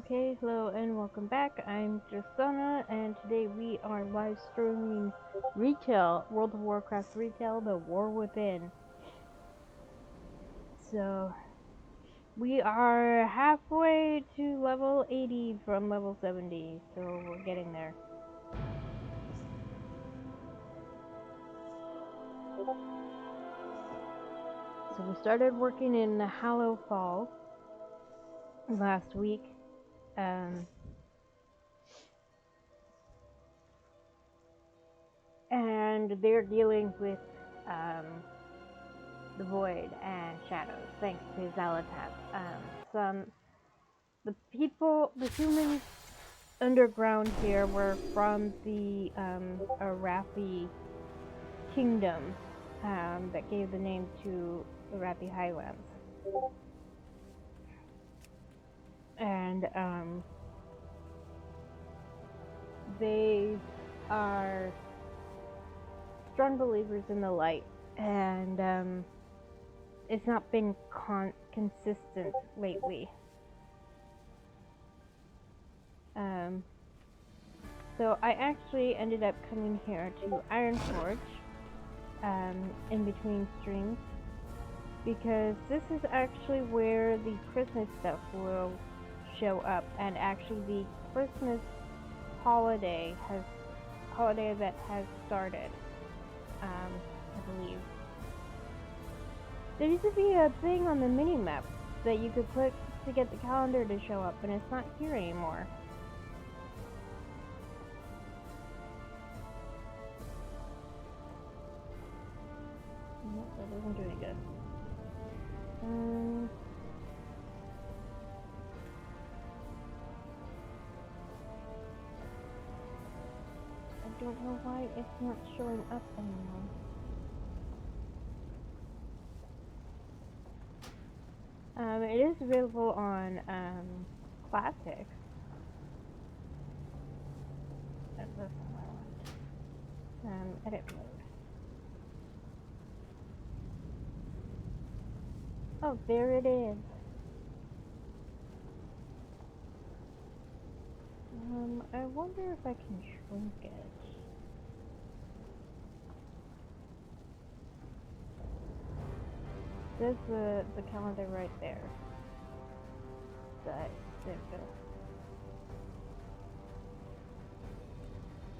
Okay, hello and welcome back. I'm Justana, and today we are live streaming retail, World of Warcraft retail, The War Within. So, we are halfway to level 80 from level 70, so we're getting there. So we started working in Hallow Fall last week. And they're dealing with the void and shadows, thanks to Zalatat. The humans underground here were from the Arathi kingdom that gave the name to the Arathi Highlands. And they are strong believers in the light, and it's not been consistent lately. So I actually ended up coming here to Ironforge in between streams, because this is actually where the Christmas stuff will show up, and actually the Christmas holiday that has started, I believe. There used to be a thing on the mini-map that you could click to get the calendar to show up, and it's not here anymore. Nope, that doesn't do any good. I don't know why it's not showing up anymore. It is available on Classic. That's what I want. Edit mode. Oh, there it is. I wonder if I can shrink it. There's the calendar right there. There we go.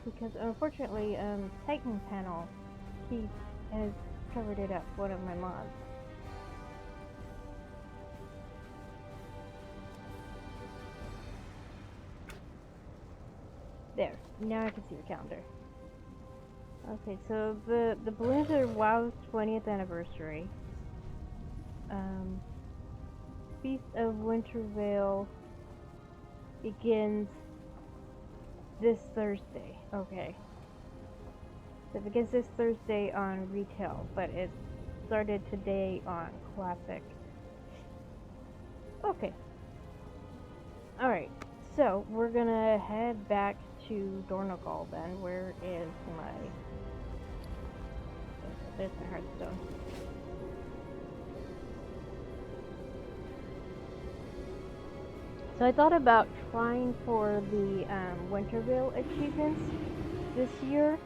Because unfortunately, Titan Panel, he has covered it up, one of my mods. There, now I can see the calendar. Okay, so the balloons are WoW's 20th anniversary. Feast of Wintervale begins this Thursday. Okay. So it begins this Thursday on retail, but it started today on Classic. Okay. Alright, so we're gonna head back to Dornogal then. Where is my... There's my Hearthstone. So I thought about trying for the Wintervale achievements this year.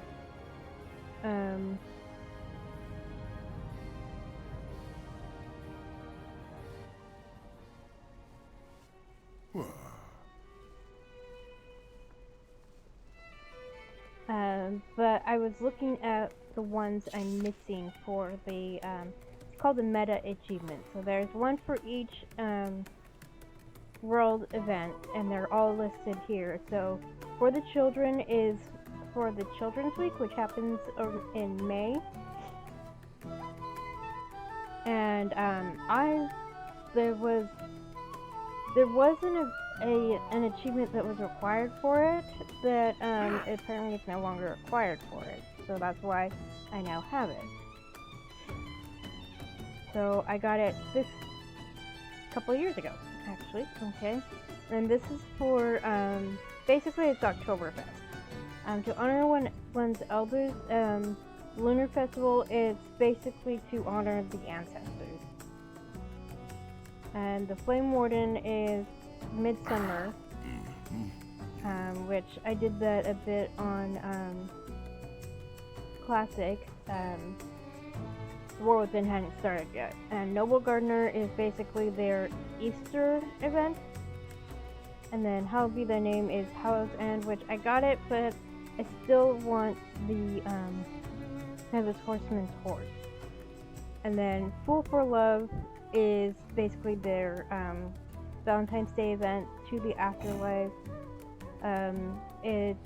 But I was looking at the ones I'm missing for the, it's called the meta achievement. So there's one for each world event, and they're all listed here. So for the children is for the Children's Week, which happens in May. And there wasn't an achievement that was required for it, that apparently it's no longer required for it. So that's why I now have it. So I got it this couple years ago, actually. Okay, and this is for basically it's Oktoberfest. To honor one's elders. Lunar Festival is basically to honor the ancestors. And the Flame Warden is Midsummer, which I did that a bit on Classic. The War Within hadn't started yet. And Noble Gardener is basically their Easter event. And then Hallowed Be Thy Name is Hallow's End, which I got it, but I still want the Headless Horseman's horse. And then Fool for Love is basically their Valentine's Day event to the afterlife. It's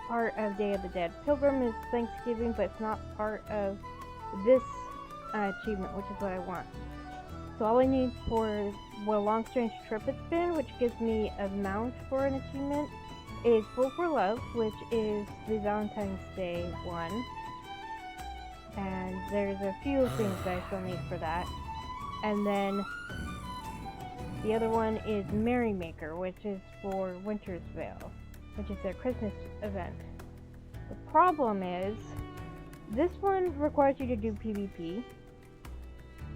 part of Day of the Dead. Pilgrim is Thanksgiving, but it's not part of this achievement, which is what I want. So all I need for what a long strange trip it's been, which gives me a mount for an achievement, is Fool for Love, which is the Valentine's Day one. And there's a few things that I still need for that. And then the other one is Merrymaker, which is for Winter's Veil, which is their Christmas event. The problem is, this one requires you to do PvP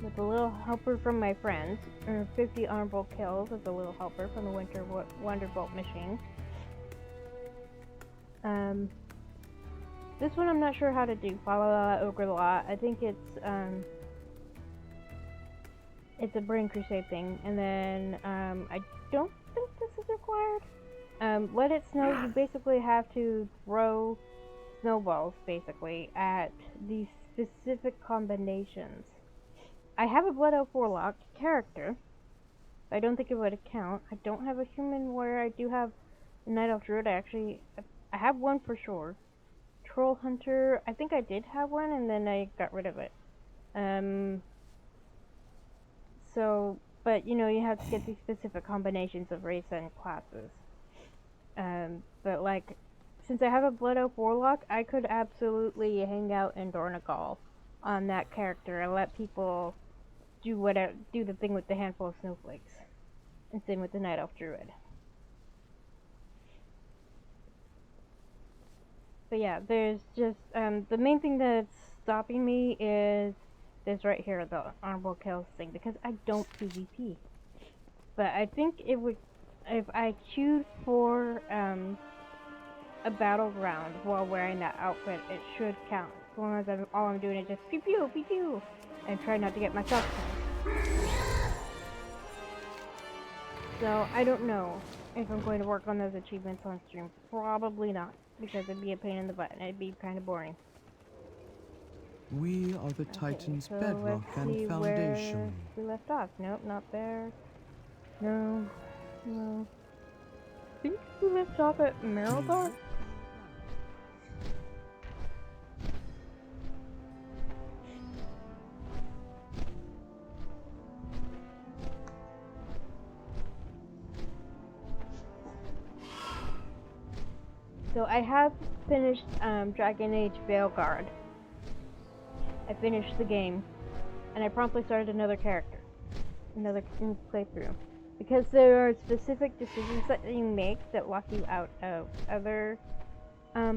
with a little helper from my friends, or 50 honorable kills as a little helper from the Winter Wonderbolt machine. This one I'm not sure how to do. Follow Ogre Lot. I think it's a Brain Crusade thing, and then I don't think this is required. Let It Snow. You basically have to throw snowballs basically at these specific combinations. I have a Blood Elf Warlock character. I don't think it would count. I don't have a human warrior. I do have a Night Elf Druid. I have one for sure. Troll Hunter. I think I did have one, and then I got rid of it. So, but you know, you have to get these specific combinations of race and classes. But like, since I have a Blood Elf Warlock, I could absolutely hang out in Dornagal on that character and let people do the thing with the handful of snowflakes. And same with the Night Elf Druid. But yeah, there's just, the main thing that's stopping me is this right here, the honorable kills thing, because I don't PvP. But I think it would, if I queued for, a battleground while wearing that outfit, it should count. As long as all I'm doing is just pew pew pew pew and try not to get myself killed. So I don't know if I'm going to work on those achievements on stream. Probably not, because it'd be a pain in the butt and it'd be kind of boring. We are the Titan's so bedrock and foundation. Where we left off. Nope, not there. No. I think we left off at Merilgar? So I have finished Dragon Age Veilguard. I finished the game, and I promptly started another character, another playthrough, because there are specific decisions that you make that lock you out of other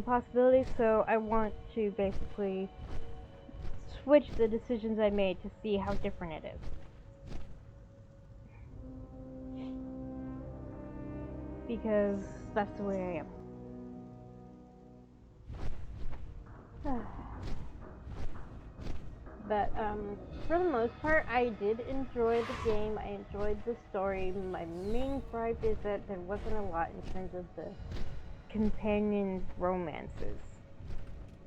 possibilities. So I want to basically switch the decisions I made to see how different it is. Because that's the way I am. But for the most part, I did enjoy the game. I enjoyed the story. My main gripe is that there wasn't a lot in terms of the companion romances.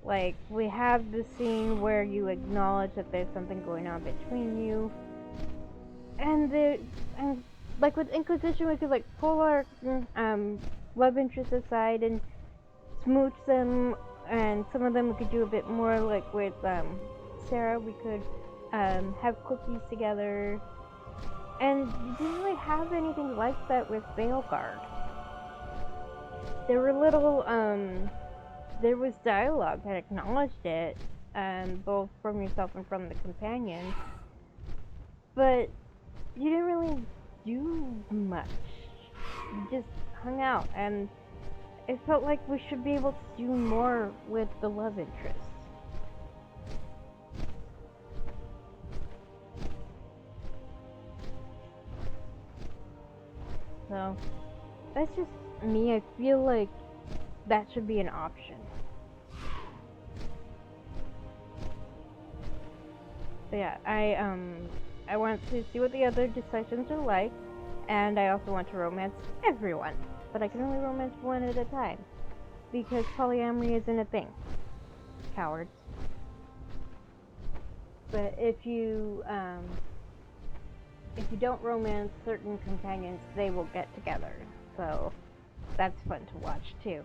Like, we have the scene where you acknowledge that there's something going on between you, and like with Inquisition, we could like pull our love interests aside and smooch them. And some of them we could do a bit more, like with Sarah, we could have cookies together. And you didn't really have anything like that with Veilguard. There were little, there was dialogue that acknowledged it, both from yourself and from the companions. But you didn't really do much. You just hung out, and it felt like we should be able to do more with the love interest. So, That's just me. I feel like that should be an option. But yeah, I want to see what the other decisions are like, and I also want to romance everyone. But I can only romance one at a time, because polyamory isn't a thing. Cowards. But if you don't romance certain companions, they will get together. So that's fun to watch too.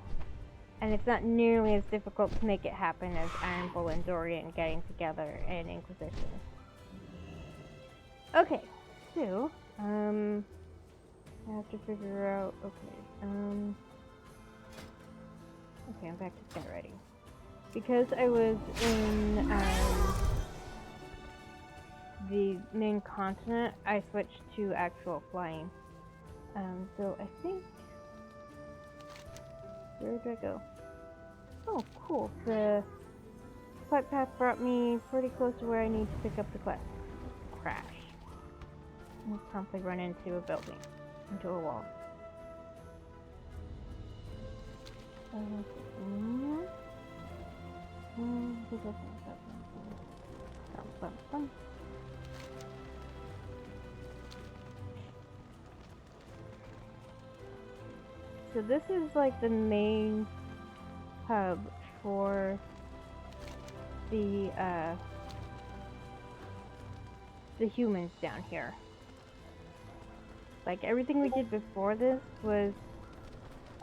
And it's not nearly as difficult to make it happen as Iron Bull and Dorian getting together in Inquisition. Okay, so I have to figure out. Okay, okay, I'm back to get ready because I was in the main continent. I switched to actual flying. So I think. Where did I go? Oh, cool. The flight path brought me pretty close to where I need to pick up the quest. Crash. And promptly run into a building. Into a wall. So this is like the main hub for the humans down here. Like everything we did before this was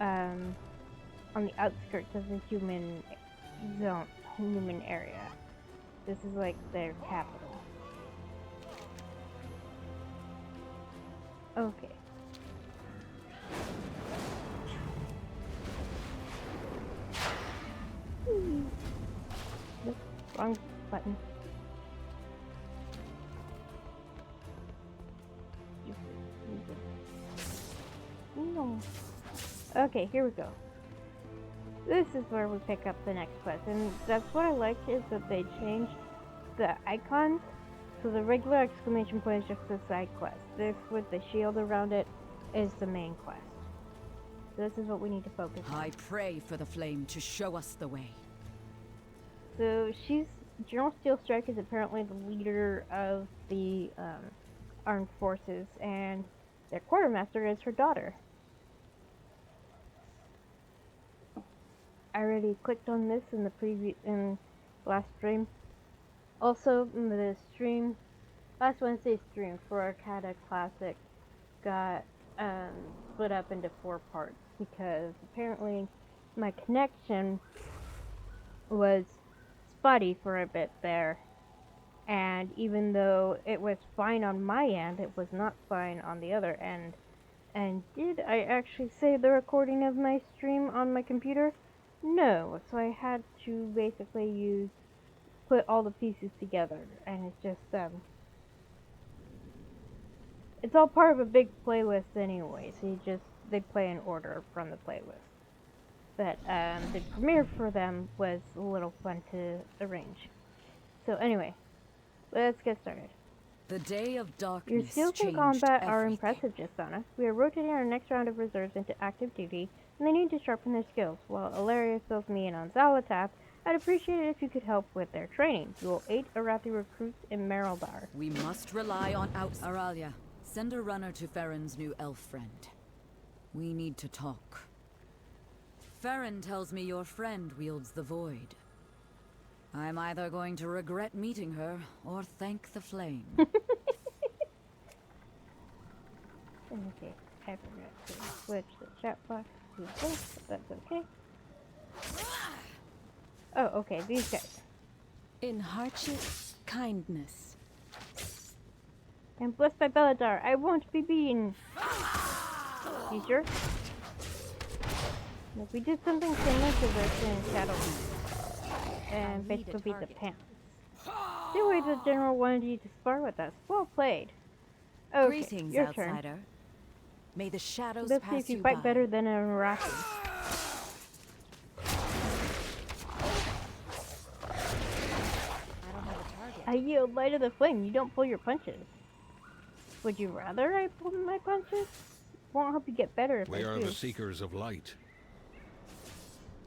on the outskirts of the human zone, human area. This is like their capital. Okay. Nope, wrong button. No. Okay, here we go. This is where we pick up the next quest, and that's what I liked is that they changed the icons. So the regular exclamation point is just a side quest. This with the shield around it is the main quest. This is what we need to focus on. I pray for the flame to show us the way. So General Steelstrike is apparently the leader of the armed forces, and their quartermaster is her daughter. I already clicked on this in the last stream. Also, the stream, last Wednesday's stream for Arcada Classic got split up into 4 parts because apparently my connection was spotty for a bit there, and even though it was fine on my end, it was not fine on the other end. And did I actually save the recording of my stream on my computer? No, so I had to basically put all the pieces together, and it's just it's all part of a big playlist anyway, so they play in order from the playlist. But the premiere for them was a little fun to arrange. So anyway, let's get started. The day of darkness. Your skills in combat are impressive, Justana. We are rotating our next round of reserves into active duty, and they need to sharpen their skills. While Ilaria fills me in on Zalatath, I'd appreciate it if you could help with their training. You will aid Arathi recruits in Merildar. We must rely on Aralia, send a runner to Farron's new elf friend. We need to talk. Farron tells me your friend wields the void. I'm either going to regret meeting her or thank the flame. Okay, I forgot to switch the chat box to this, but that's okay. Oh, okay, these guys. In hardship, kindness. I'm blessed by Beladar. I won't be beaten. You sure? Look, we did something similar to this in Shadow and basically beat the pants. Anyway, the general wanted you to spar with us. Well played. Okay, Greetings, your outsider. turn. May the shadows Let's see pass if you you fight by. better than an Iraqi. I don't have a target. I yield light of the flame. You don't pull your punches. Would you rather I pull my punches? won't help you get better if We I are do. the seekers of light.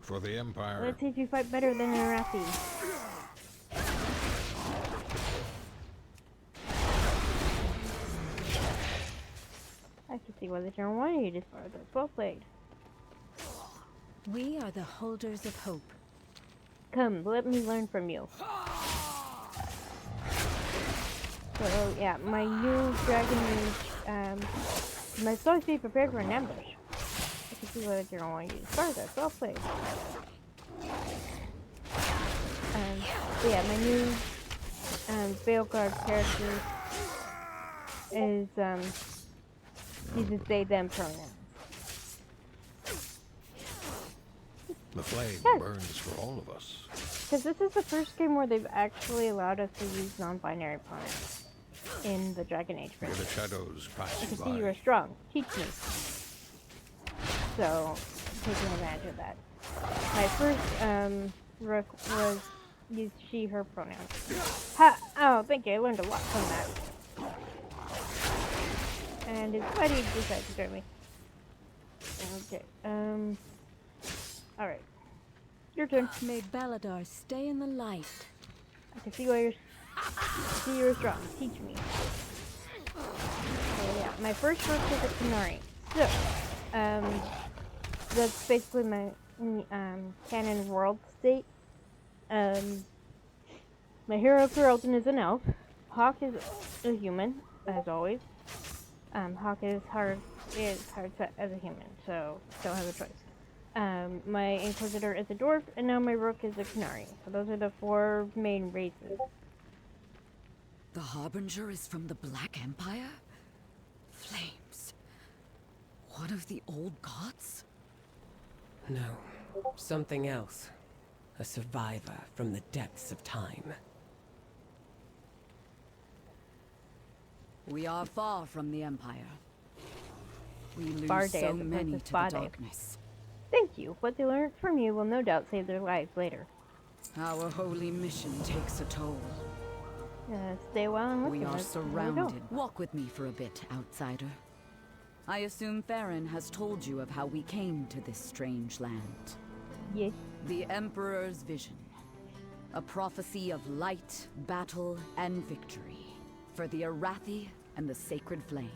For the Empire. Let's see if you fight better than Arathi. I can see why the general wanted you to start. That's well played. We are the holders of hope. Come, let me learn from you. So yeah, my new Dragon Age, my supposed to be prepared for an ambush. I can see why the general wanted you to start. That's well played. So yeah, my new Veilguard character is uses they them pronouns. The flame Yes. burns for all of us. Because this is the first game where they've actually allowed us to use non-binary pronouns in the Dragon Age Where franchise. the shadows pass I can by. see you are strong. Teach me. So, taking advantage of that. My first rook was used she, her pronouns. Ha! Oh, thank you. I learned a lot from that. And his buddy decided to join me. Okay. Alright. Your turn. May Baladar stay in the light. I can see why you're strong. Teach me. So yeah, my first rook is a Canary. So, that's basically my canon world state. My hero Ferelden is an elf. Hawk is a human, as always. Hawk is hard set as a human, so don't have a choice. My Inquisitor is a dwarf, and now my rook is a Canary. So those are the four main races. The Harbinger is from the Black Empire? Flames. One of the old gods? No, something else. A survivor from the depths of time. We are far from the Empire. We lose Barde so as opposed many to to the Spade. darkness. Thank you. What they learned from you will no doubt save their lives later. Our holy mission takes a toll. Stay well and listen. We are There we go. surrounded. Walk with me for a bit, outsider. I assume Farron has told you of how we came to this strange land. Yes. The Emperor's vision. A prophecy of light, battle, and victory. For the Arathi and the Sacred Flame.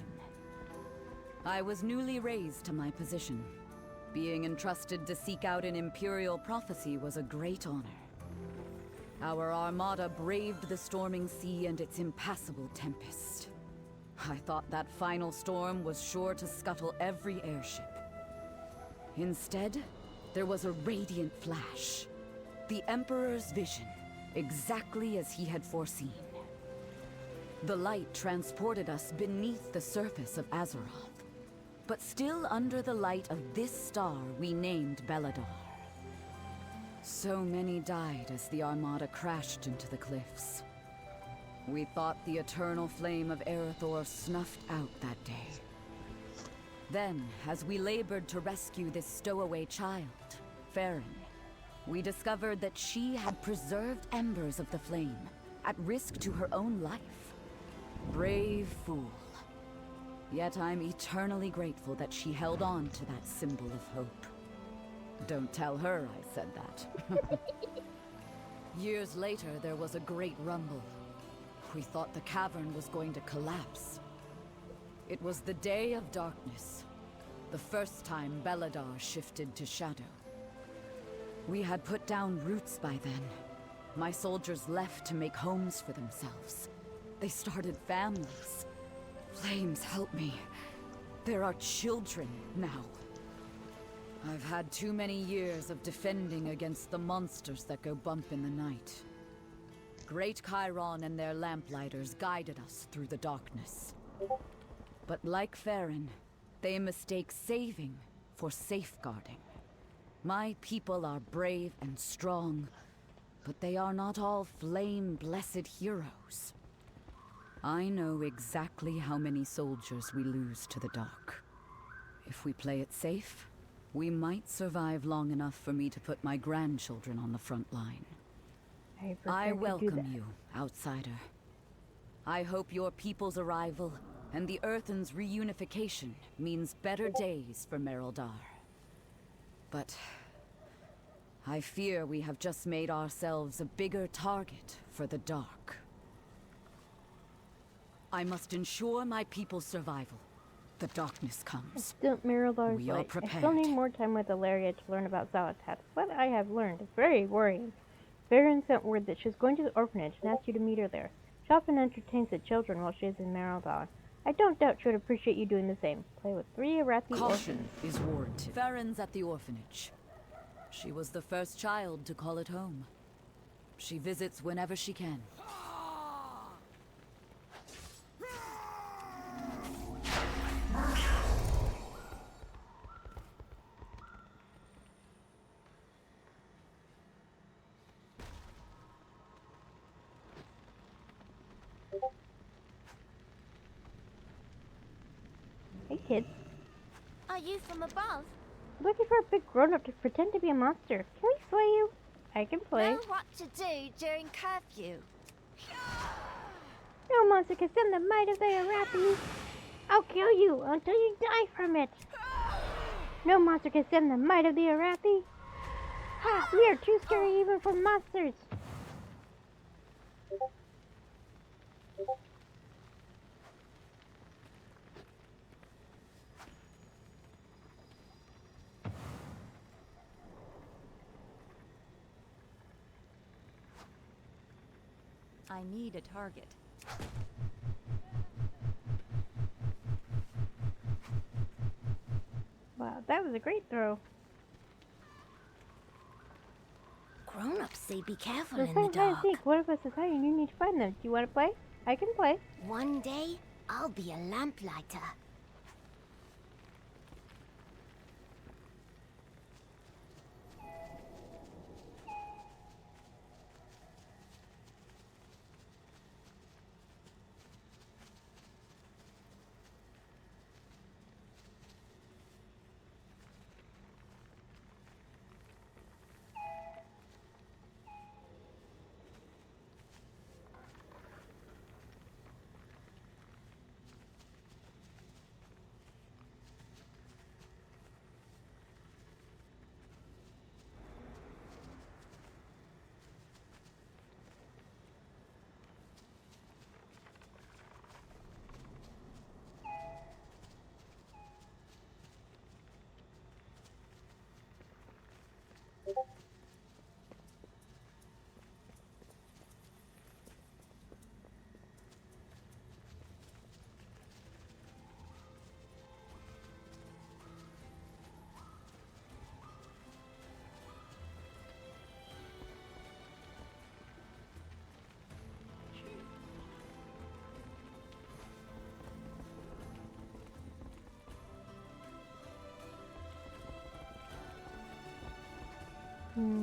I was newly raised to my position. Being entrusted to seek out an Imperial prophecy was a great honor. Our armada braved the storming sea and its impassable tempest. I thought that final storm was sure to scuttle every airship. Instead, there was a radiant flash. The Emperor's vision, exactly as he had foreseen. The light transported us beneath the surface of Azeroth. But still under the light of this star we named Baladar. So many died as the Armada crashed into the cliffs. We thought the eternal flame of Erethdor snuffed out that day. Then, as we labored to rescue this stowaway child, Farron, we discovered that she had preserved embers of the flame, at risk to her own life. Brave fool. Yet I'm eternally grateful that she held on to that symbol of hope. Don't tell her I said that. Years later, there was a great rumble. We thought the cavern was going to collapse. It was the Day of Darkness, the first time Baladar shifted to shadow. We had put down roots by then. My soldiers left to make homes for themselves. They started families. Flames, help me. There are children now. I've had too many years of defending against the monsters that go bump in the night. Great Chiron and their lamplighters guided us through the darkness. But like Farron, they mistake saving for safeguarding. My people are brave and strong, but they are not all flame-blessed heroes. I know exactly how many soldiers we lose to the dark. If we play it safe, we might survive long enough for me to put my grandchildren on the front line. I welcome you, outsider. I hope your people's arrival and the Earthen's reunification means better days for Merildar. But I fear we have just made ourselves a bigger target for the Dark. I must ensure my people's survival. The darkness comes. Still, Mirador's We are right. I still prepared. need more time with Ilaria to learn about Zalatat. What I have learned is very worrying. Farron sent word that she's going to the orphanage and asked you to meet her there. She often entertains the children while she is in Merildar. I don't doubt she would appreciate you doing the same. Play with 3 Arathi Caution orphans. is warranted. Farron's at the orphanage. She was the first child to call it home. She visits whenever she can. Hey kids, Are you from above? looking for a big grown-up to pretend to be a monster. Can we sway you? I can play. Know what to do during curfew. No monster can stand the might of the Arathi. I'll kill you until you die from it. No monster can stand the might of the Arathi. Ha! We are too scary even for monsters. I need a target. Wow, that was a great throw. Grown-ups say be careful We're in the playing hide and dark. seek. One of us is hiding and you need to find them. Do you want to play? I can play. One day, I'll be a lamplighter.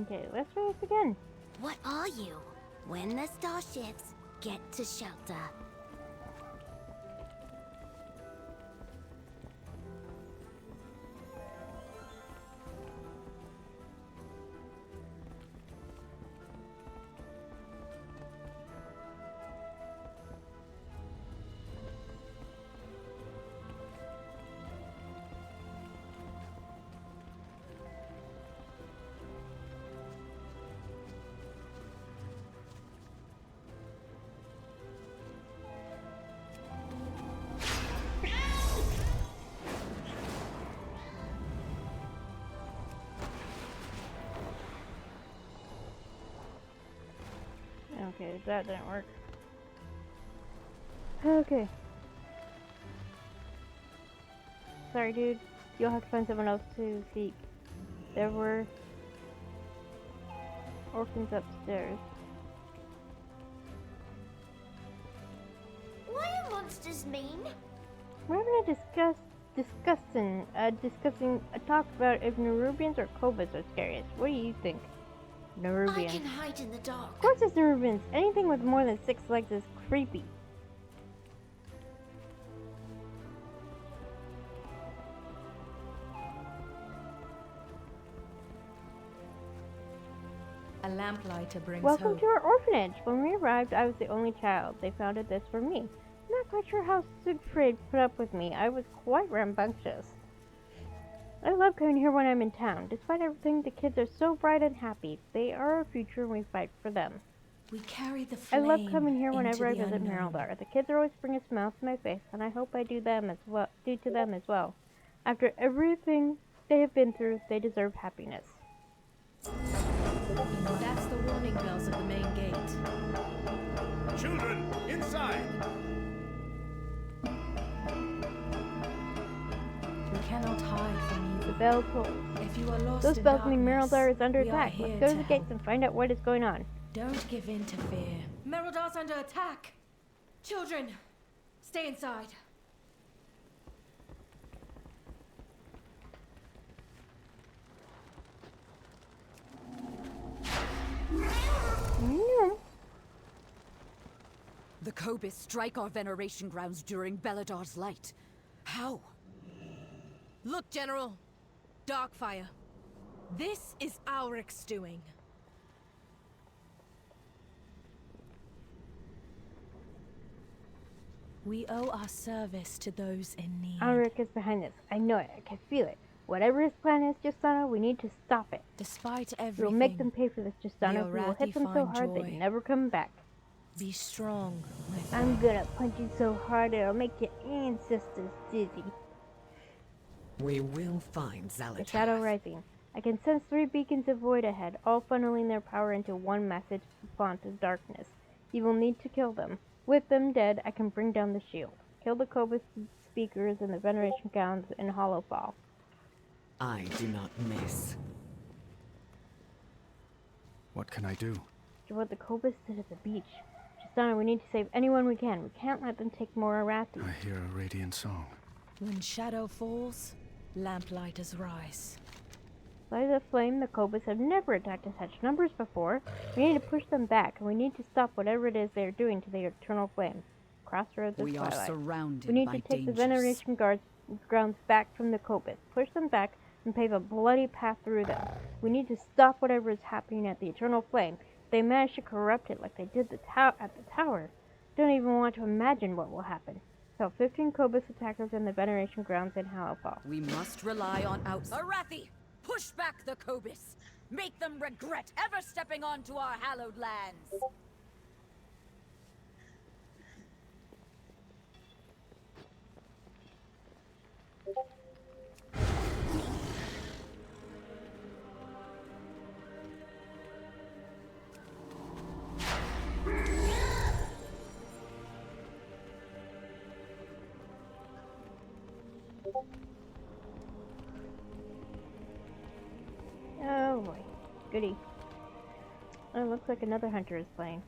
Okay, let's try this again. What are you? When the star shifts, get to shelter. Okay, that didn't work. Okay. Sorry, dude. You'll have to find someone else to seek. There were orphans upstairs. Why are monsters mean? We're having a discussing a talk about if Nerubians or Kobolds are scariest. What do you think? I Nerubians. can hide in the dark. Of course it's Nerubians. Anything with more than 6 legs is creepy. A lamplighter brings Welcome hope. to our orphanage. When we arrived, I was the only child. They founded this for me. I'm not not quite sure how Siegfried put up with me. I was quite rambunctious. I love coming here when I'm in town. Despite everything, the kids are so bright and happy. They are our future and we fight for them. We carry the I flame love coming here into whenever I the visit unknown. Merildar. The kids are always bring a smile to my face, and I hope I do to them as well. After everything they have been through, they deserve happiness. That's the warning bells of the main gate. Children, inside! We cannot hide from The evil. bell tolls. If you are lost Those in bells mean darkness, Merildar is under we are attack. here Let's go to the to gates help. and find out what is going on. Don't give in to fear. Mereldar's under attack. Children, stay inside. The Kobus strike our veneration grounds during Beladar's light. How? Look, General. Darkfire. This is Auric's doing. We owe our service to those in need. Auric is behind this. I know it. I can feel it. Whatever his plan is, Justana, we need to stop it. Despite We'll everything, make them pay for this, Justana. the We will hit Arathi them so find hard joy. they never come back. be strong, my I'm friend. gonna punch you so hard it'll make your ancestors dizzy. We will find The Zalatath. shadow rising. I can sense 3 beacons of void ahead, all funneling their power into one massive font of darkness. You will need to kill them. With them dead, I can bring down the shield. Kill the Kobus speakers and the veneration gowns in Hollowfall. I do not miss. What can I do? To what the Kobus did at the beach. Justana, we need to save anyone we can. We can't let them take more Arathi. I hear a radiant song. When shadow falls, lamplighters rise. By the flame, the Kobus have never attacked in such numbers before. We need to push them back, and we need to stop whatever it is they are doing to the eternal flame. Crossroads of We are twilight. surrounded We need by to take the dangers. veneration grounds back from the Kobus, push them back, and pave a bloody path through them. We need to stop whatever is happening at the eternal flame. If they manage to corrupt it like they did at the tower, don't even want to imagine what will happen. So 15 Kobus attackers in the veneration grounds in Hallowfall. We must rely on Arathi! Push back the Kobus! Make them regret ever stepping onto our hallowed lands! Oh boy, goody. Oh, it looks like another hunter is playing.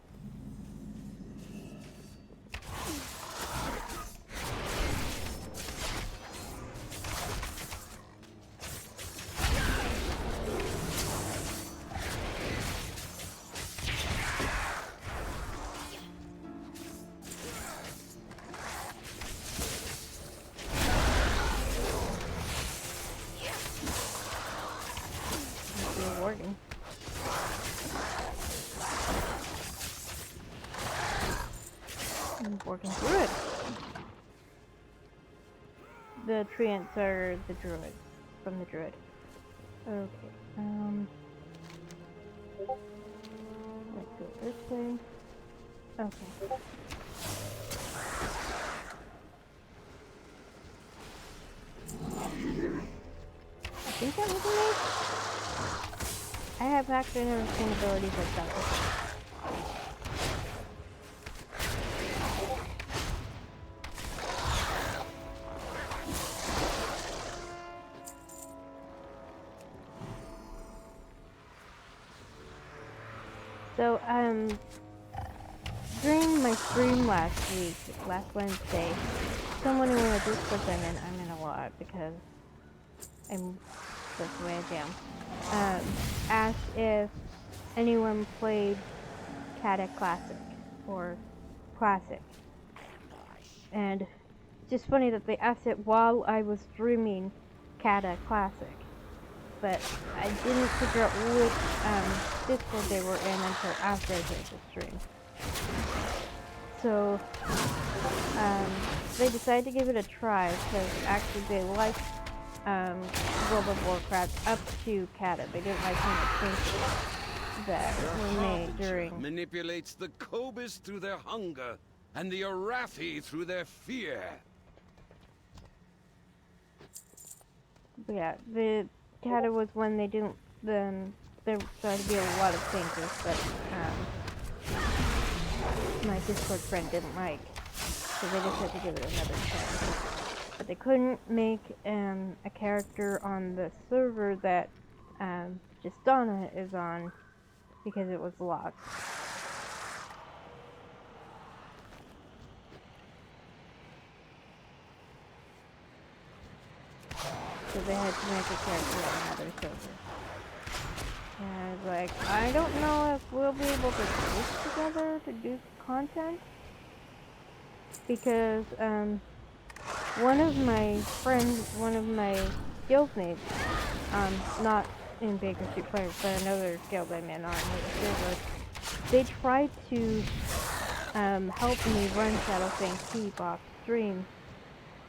Rewarding. I'm working through it. The treants are the druids, from the druid. Okay, let's go this way. Okay. I think that was a knife. I have actually never seen abilities like that before. So, during my stream last Wednesday, someone in one of the Discords I'm in a lot because that's the way I am, asked if anyone played Cata Classic or Classic. And it's just funny that they asked it while I was streaming Cata Classic. But I didn't figure out which Discord they were in until after I finished the stream. So, they decided to give it a try because actually they liked World of Warcraft up to Kata. They didn't like some of the changes that were made during. Manipulates the Kobus through their hunger and the Arathi through their fear. But yeah, the Kata was when they didn't. Then there started to be a lot of changes that my Discord friend didn't like, so they just had to give it another chance. But they couldn't make a character on the server that Justana is on because it was locked. So they had to make a character on another server. And I was like, I don't know if we'll be able to work together to do content. Because, one of my friends, one of my guildmates, not in Baker Street Players, but another guild I'm in on the server, they tried to, help me run Shadowfang Keep off stream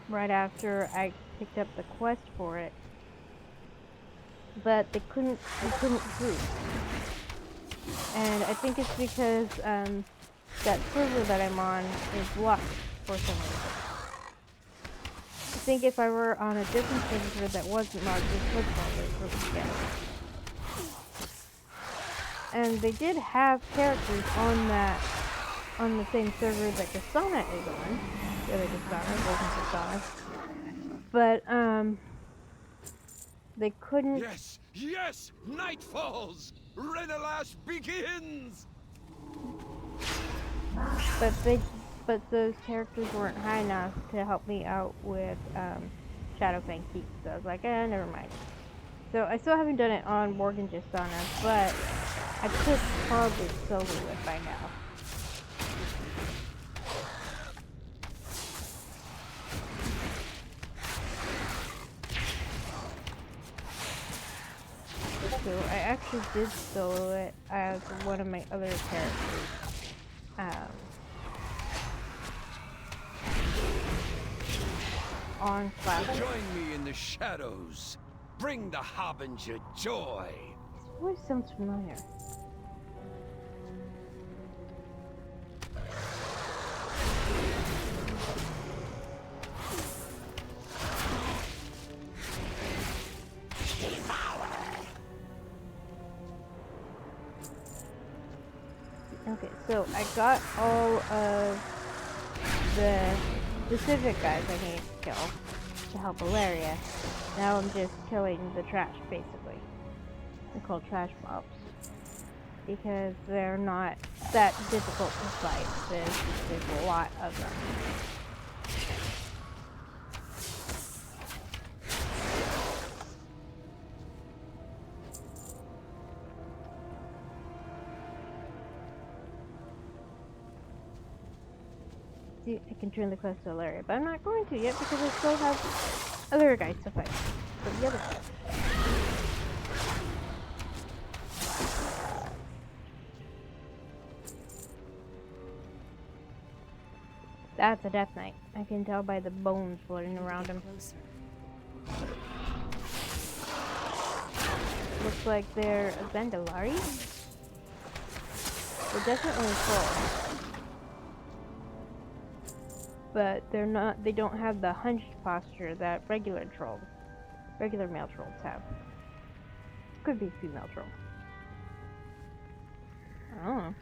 right after I picked up the quest for it. But they couldn't group. And I think it's because, that server that I'm on is locked for some reason. I think if I were on a different server that wasn't locked, it would probably group together. And they did have characters on the same server that Kasana is on. The other Kasana, wasn't Kasana. But, they couldn't... Yes! Yes! Night falls! Renalash begins! But those characters weren't high enough to help me out with Shadowfang Keep, so I was like, never mind. So I still haven't done it on Morgan Justana, but I could probably solo it by now. So I actually did solo it as one of my other characters. On class. Join me in the shadows. Bring the Harbinger joy. This voice sounds familiar. Okay, so I got all of the specific guys I need to kill to help Valeria. Now I'm just killing the trash, basically. They're called trash mobs. Because they're not that difficult to fight. There's a lot of them. I can turn the quest to Valeria, but I'm not going to yet because I still have other guys to fight. So the other guys. That's a Death Knight. I can tell by the bones floating around him. Looks like they're a Zendalari. They're definitely full. But they're not, they don't have the hunched posture that regular male trolls have. Could be female troll. I don't know.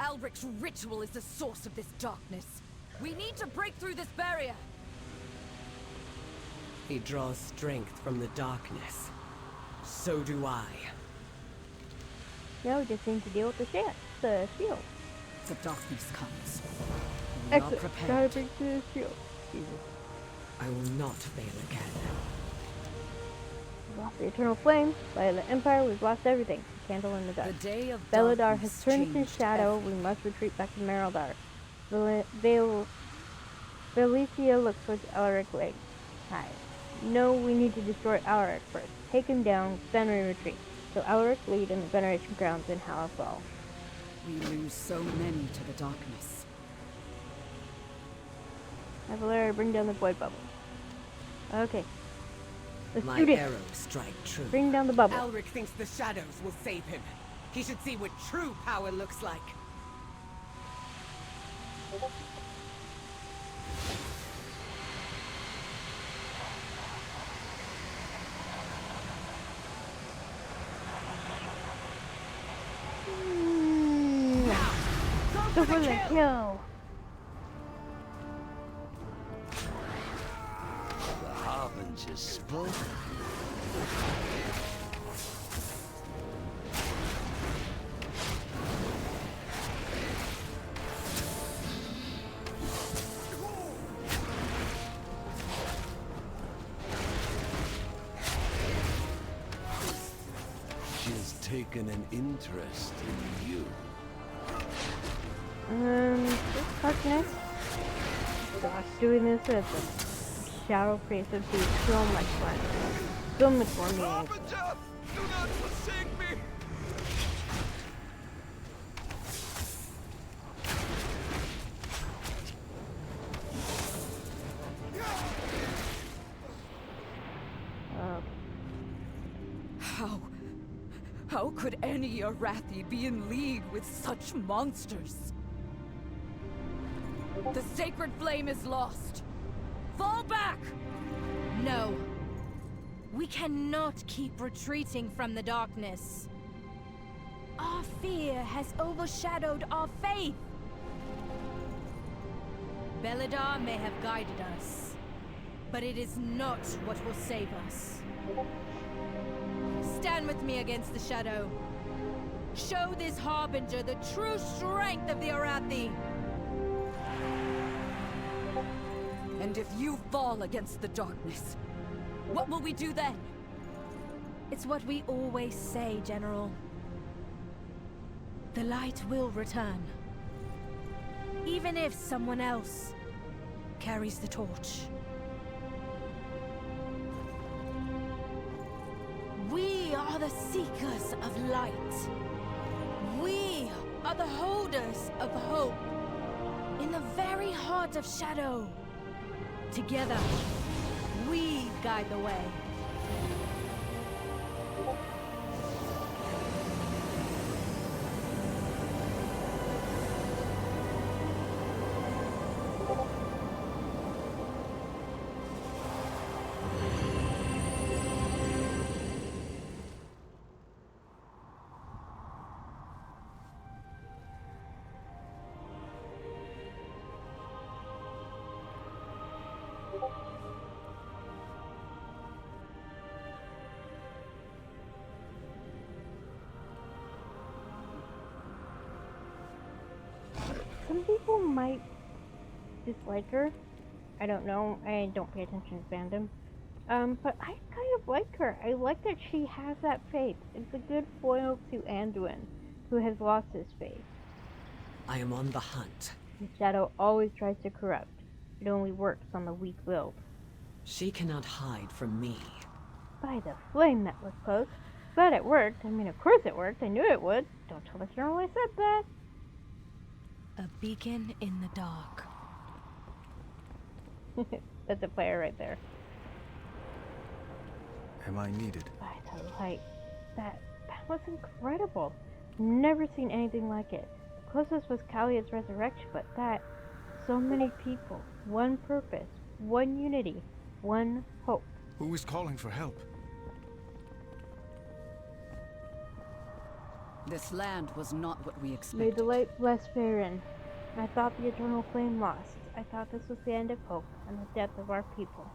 Albric's ritual is the source of this darkness. We need to break through this barrier. He draws strength from the darkness. So do I. No, we just need to deal with the shield. The darkness comes. We are Exit. Gotta prepared. bring to the shield. Jesus. I will not fail again. We've lost the eternal flame. By the Empire, we've lost everything. The candle in the dark. The day of Belladar darkness has turned to changed shadow. We everything. must retreat back to Merildar. Valencia looks towards Elric Lake. Hi. No, we need to destroy Elric first. Take him down, then we retreat. So Elric lead in the Veneration Grounds in Halifall. We lose so many to the darkness. Have Valeria bring down the void bubble. Okay. Let's My shoot it. arrows strike true. Bring down the bubble. Elric thinks the shadows will save him. He should see what true power looks like. Go for the kill. The Harbinger spoke. She's taken an interest in you. This darkness. Gosh, doing this as a shadow priest would be so much fun. So much more meaningful. Harbinger, do not forsake me! How could any Arathi be in league with such monsters? The sacred flame is lost. Fall back! No. We cannot keep retreating from the darkness. Our fear has overshadowed our faith. Belladar may have guided us, but it is not what will save us. Stand with me against the shadow. Show this Harbinger the true strength of the Arathi. And if you fall against the darkness, what will we do then? It's what we always say, General. The light will return. Even if someone else carries the torch. We are the seekers of light. We are the holders of hope. In the very heart of shadow. Together, we guide the way. Some people might dislike her. I don't know. I don't pay attention to fandom. But I kind of like her. I like that she has that faith. It's a good foil to Anduin, who has lost his faith. I am on the hunt. The shadow always tries to corrupt. It only works on the weak-willed. She cannot hide from me. By the flame, that was close. But it worked. I mean, of course it worked. I knew it would. Don't tell the general I said that. A beacon in the dark. That's a player right there. Am I needed? By the light. That was incredible. Never seen anything like it. The closest was Kalia's resurrection, but that, so many people, one purpose, one unity, one hope. Who is calling for help? This land was not what we May expected. the light bless Farron. I thought the eternal flame lost. I thought this was the end of hope and the death of our people.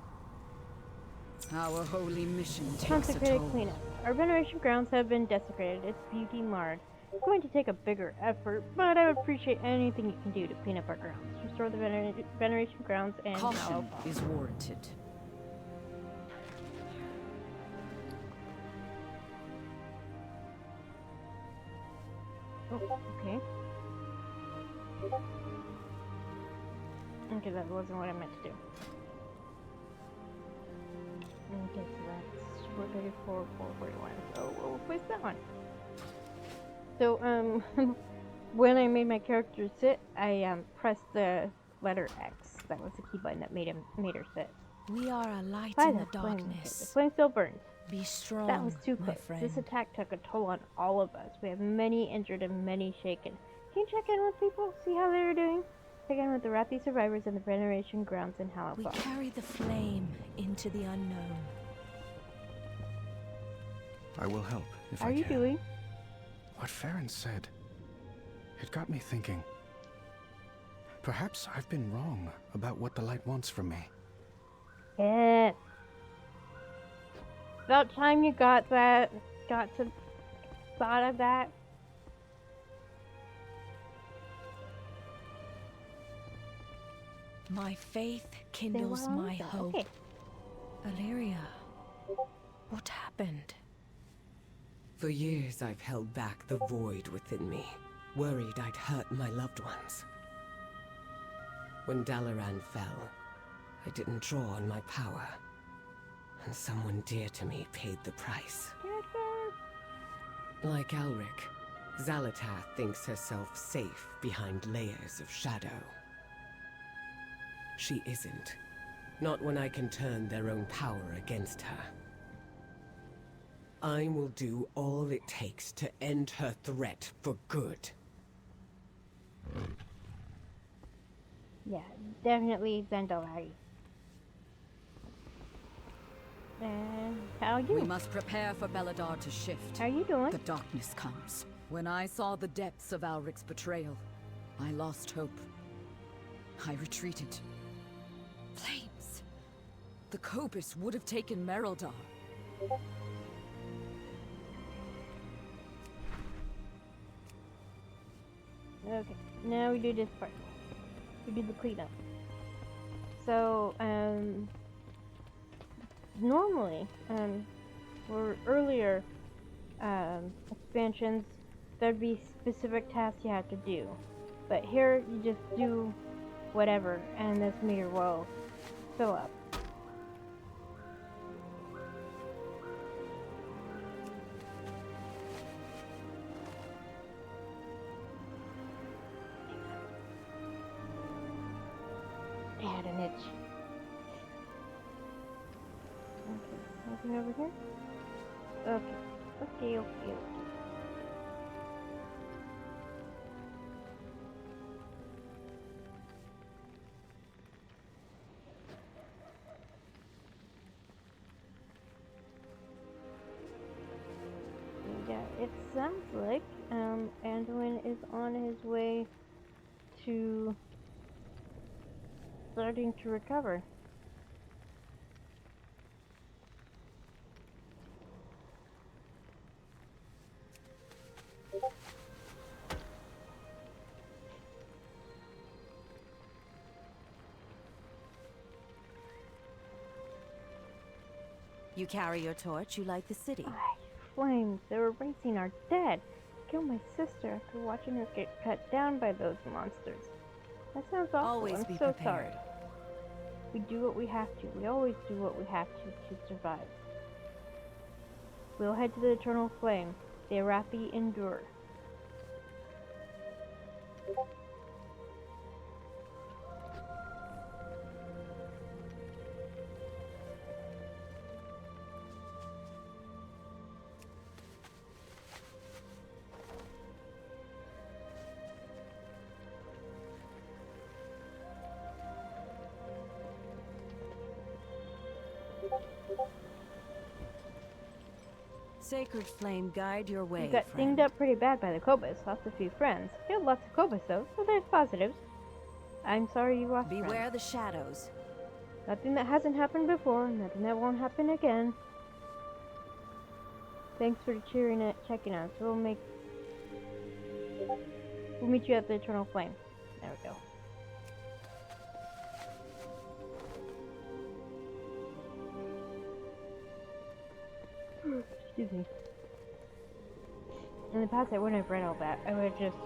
Our holy mission takes a Consecrated toll. cleanup. Our veneration grounds have been desecrated, its beauty marred. It's going to take a bigger effort, but I would appreciate anything you can do to clean up our grounds. Restore the veneration grounds and Caution Mallow is warranted. Oh, okay. Okay, that wasn't what I meant to do. Okay, so that's 434, 441. So we'll place that one. So, when I made my character sit, I pressed the letter X. That was the key button that made her sit. We are a light By in the flame. Okay, the darkness. flame still burns. Be strong, That was too my quick. friend. This attack took a toll on all of us. We have many injured and many shaken. Can you check in with people? See how they're doing? Check in with the Wrathy survivors and the veneration grounds in We Hallowfall. carry the flame into the unknown. I will help if How I are can. you doing? What Farron said, it got me thinking. Perhaps I've been wrong about what the light wants from me. Yeah. About time you thought of that. My faith kindles Stay well, my so- hope. Okay. Illyria, what happened? For years I've held back the void within me, worried I'd hurt my loved ones. When Dalaran fell, I didn't draw on my power, and someone dear to me paid the price. Like Alric, Xalatath thinks herself safe behind layers of shadow. She isn't. Not when I can turn their own power against her. I will do all it takes to end her threat for good. Yeah, definitely Zendalari. And how are We you? must prepare for Beladar to shift. How are you doing? The darkness comes. When I saw the depths of Alric's betrayal, I lost hope. I retreated. Flames! The Cobus would have taken Mereldar. Okay, now we do this part. We do the cleanup. So, normally, for earlier expansions, there'd be specific tasks you have to do. But here, you just do whatever, and this meter will fill up. I had an itch. Okay, nothing over here? Okay. Yeah, it sounds like Anduin is on his way to starting to recover. You carry your torch, you light the city. Flames, they were racing our dead. Killed my sister after watching her get cut down by those monsters. That sounds awful. Always I'm be so prepared. sorry. We do what we have to. We always do what we have to survive. We'll head to the Eternal Flame. The Arathi endure. Sacred flame, guide your way. You got friend. dinged up pretty bad by the Cobus. Lost a few friends. Killed lots of Cobus though, so there's positives. I'm sorry you lost friends. Beware the shadows. Nothing that hasn't happened before, nothing that won't happen again. Thanks for checking us. We'll meet you at the Eternal Flame. There we go. Excuse me. In the past, I wouldn't have read all that. I would have just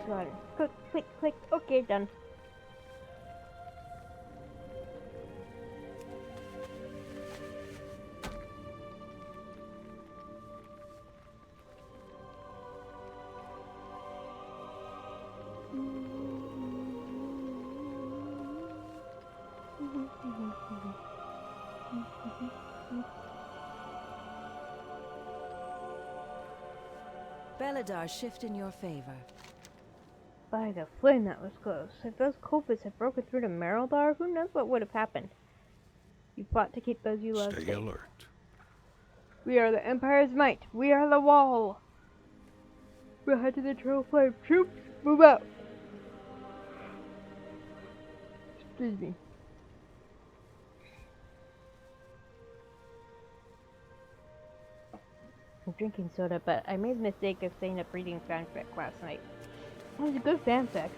gone click, click, click. Okay, done. Beladar shift in your favor. By the flame, that was close. If those culpists had broken through to Merildar, who knows what would have happened? You fought to keep those you love Stay safe. alert. We are the Empire's might. We are the wall. We'll head to the Eternal Flame. Troops, move out. Excuse me. I'm drinking soda, but I made the mistake of staying up reading fanfic last night. It was a good fanfic.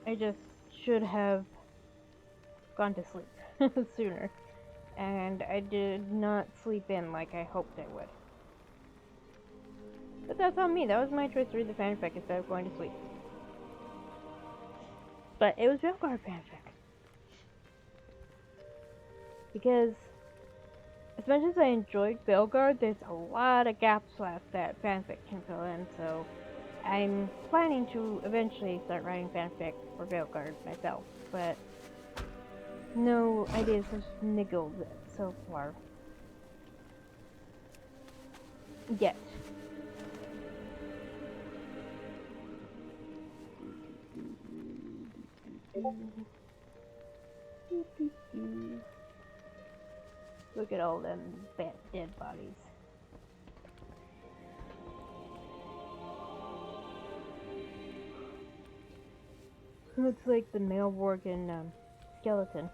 I just should have gone to sleep sooner. And I did not sleep in like I hoped I would. But that's on me. That was my choice to read the fanfic instead of going to sleep. But it was Velgar fanfic. Because as much as I enjoyed Velgar, there's a lot of gaps left that fanfic can fill in, so I'm planning to eventually start writing fanfic for Velgar myself, but no ideas have sniggled so far. Yet. Look at all them dead bodies. Looks like the male Worgen skeleton.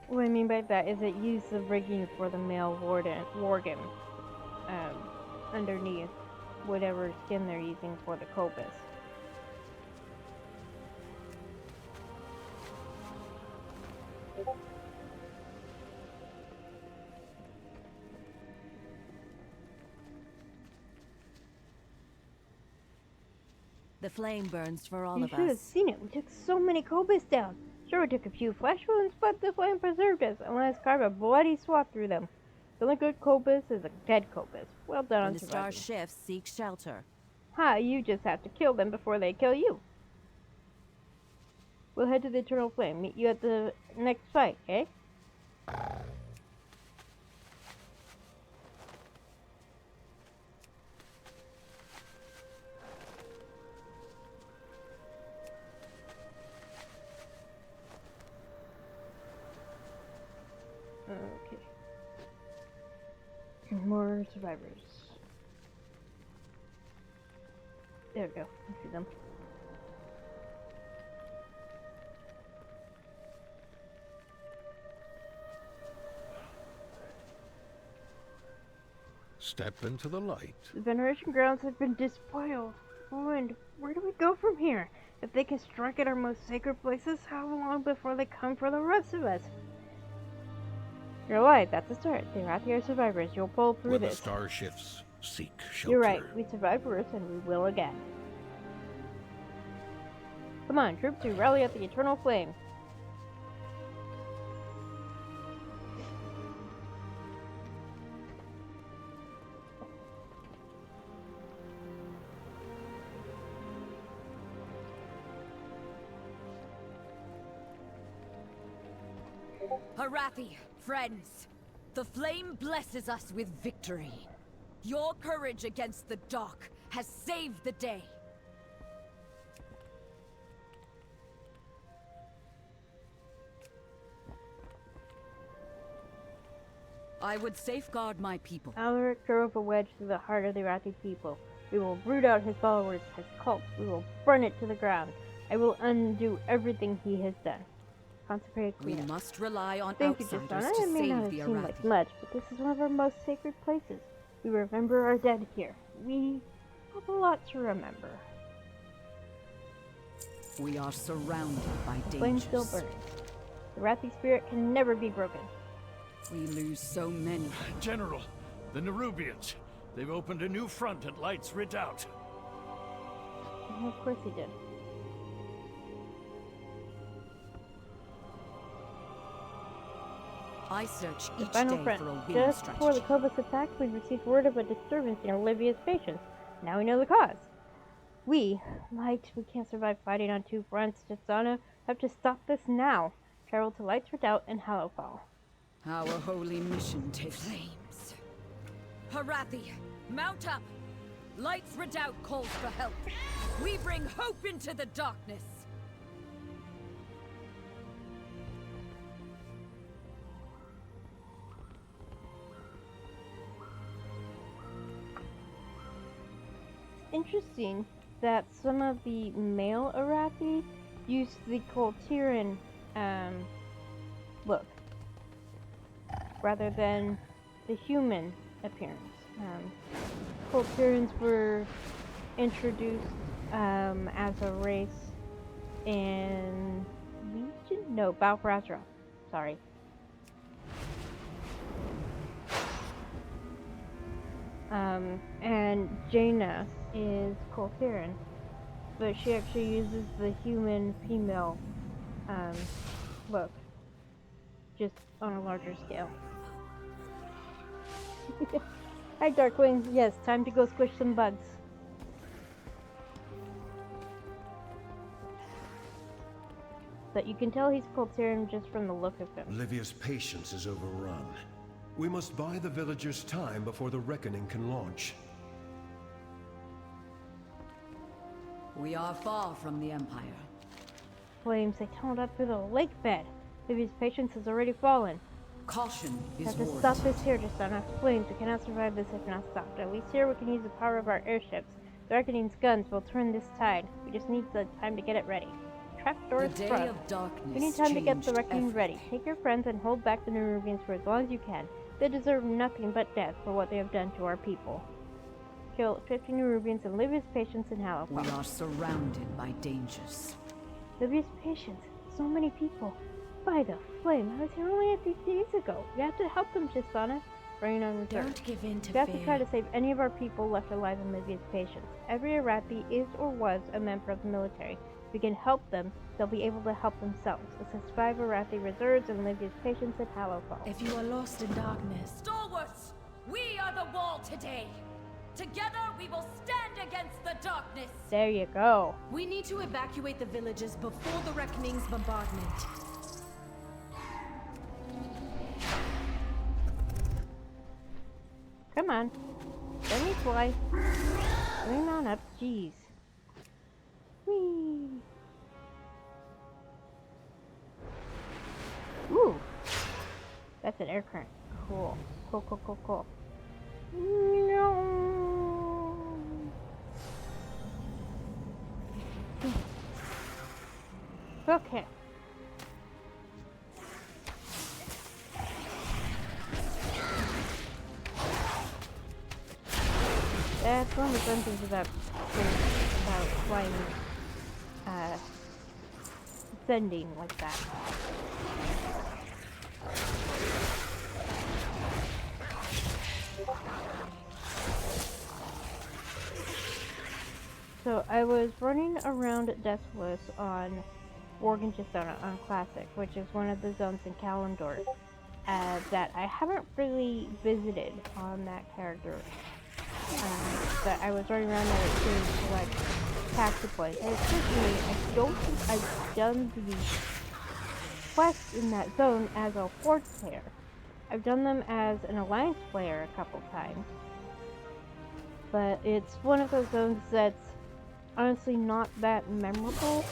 What I mean by that is it used the rigging for the male Worgen underneath whatever skin they're using for the Cobus. The flame burns for all You of should have us. seen it. We took so many Cobus down. Sure, we took a few flesh wounds, but the flame preserved us and let us carve a bloody swath through them. The only good Cobus is a dead Cobus. Well done When on the star surviving. shifts, seek shelter. Ha, you just have to kill them before they kill you. We'll head to the Eternal Flame. Meet you at the next fight, okay? Okay. More survivors. There we go. I see them. Step into the light. The veneration grounds have been despoiled. Ruined. Where do we go from here? If they can strike at our most sacred places, how long before they come for the rest of us? You're right, that's a start. The Arathi are survivors. You'll pull through When the this. star shifts, seek shelter. You're right. We survived worse and we will again. Come on, troops, we rally at the Eternal Flame. Arathi, friends, the flame blesses us with victory. Your courage against the dark has saved the day. I would safeguard my people. Alaric drove a wedge through the heart of the Arathi people. We will root out his followers, his cult. We will burn it to the ground. I will undo everything he has done. Concentrated We cleanup. must rely on Thank you, outsiders Justana. to It may not save the have seemed like Arathi. much, but this is one of our most sacred places. We remember our dead here. We have a lot to remember. We are surrounded by Flame still dangers. burning. The Arathi spirit can never be broken. We lose so many. General, the Nerubians. They've opened a new front at Light's Redoubt. And of course he did. I search The each final day front. for a winning Just before the strategy. Kobus attacked, we received word of a disturbance in Olivia's patients. Now we know the cause. We can't survive fighting on two fronts. Justana, have to stop this now. Travel to Light's Redoubt and Hallowfall. Our holy mission takes flames. Harathi, mount up! Light's Redoubt calls for help. We bring hope into the darkness. Interesting that some of the male Arathi use the Coltiran look rather than the human appearance. Coltirans were introduced as a race in Legion? No, Balfarazra. Sorry. And Jaina is Coltiran, but she actually uses the human female look, just on a larger scale. Hi Darkwing, yes, time to go squish some bugs. But you can tell he's Coltiran just from the look of him. Olivia's patience is overrun. We must buy the villagers time before the reckoning can launch. We are far from the Empire. Flames, they tunneled up through the lake bed. Maybe his patience has already fallen. Caution We is have to warranted. stop this here, Justana. Flames, we cannot survive this if not stopped. At least here we can use the power of our airships. The Reckoning's guns will turn this tide. We just need the time to get it ready. Trapdoor The is day front. of darkness We need time to get the changed Reckoning ready. everything. Take your friends and hold back the Nerubians for as long as you can. They deserve nothing but death for what they have done to our people. Kill 50 Nerubians and live his patience in We Hallowfall. are surrounded by dangers. Live his patience. So many people. By the flame, I was here only a few days ago. We have to help them, Justana. Running on reserve. Don't give in to We have fear. to try to save any of our people left alive in Livia's patience. Every Arathi is or was a member of the military. If we can help them, they'll be able to help themselves. Assist 5 Arathi reserves in Livia's patience at Hallowfall. If you are lost in darkness, Stalwarts, we are the wall today. Together we will stand against the darkness. There you go. we need to evacuate the villages before the Reckoning's bombardment. Come on. Let me fly. Swing on up. Jeez. Whee. Ooh. That's an air current. Cool. Cool, cool, cool, cool. No. Okay. That's one of the fun things about flying, ascending like that. So I was running around Deathless on Worgen Justana on Classic, which is one of the zones in Kalimdor that I haven't really visited on that character. But I was running around there to collect taxi points. And essentially, I don't think I've done the quests in that zone as a Horde player. I've done them as an Alliance player a couple times. But it's one of those zones that's honestly not that memorable.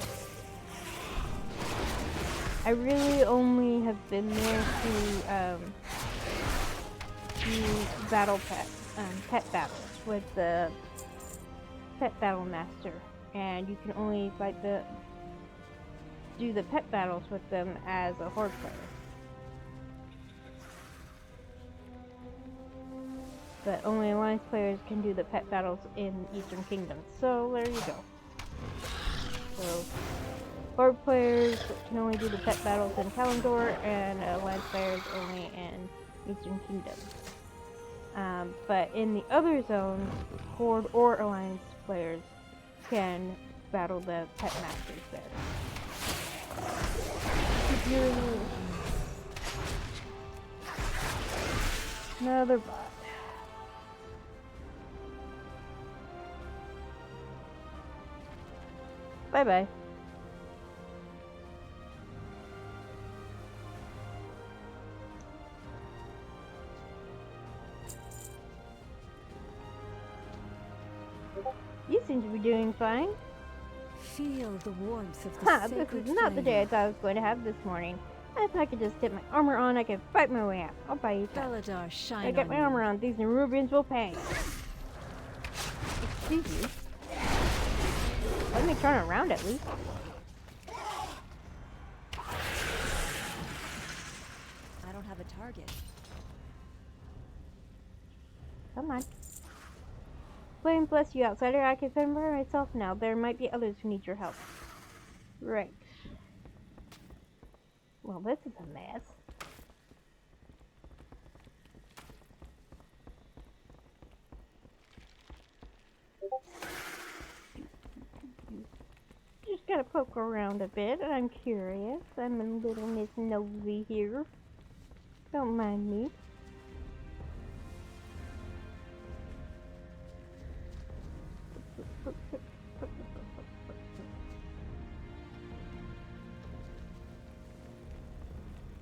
I really only have been there to do battle pet battles with the pet battle master, and you can only fight the do the pet battles with them as a Horde player. But only Alliance players can do the pet battles in Eastern Kingdom. So there you go. So Horde players can only do the pet battles in Kalimdor, and Alliance players only in Eastern Kingdom. But in the other zones, Horde or Alliance players can battle the pet masters there. Another bot. Bye-bye. You seem to be doing fine. Feel the warmth of the Ha, this sacred is not the day I flame. thought I was going to have this morning. If I could just get my armor on, I could fight my way out. I'll buy you time. Felidar, shine I get on my you. armor on. These Nerubians will pay. Excuse you. Let me turn around at least. I don't have a target. Come on. Flame bless you, outsider. I can fend for myself now. There might be others who need your help. Right. Well, this is a mess. Just gotta poke around a bit. I'm curious. I'm a little Miss Nosy here. Don't mind me.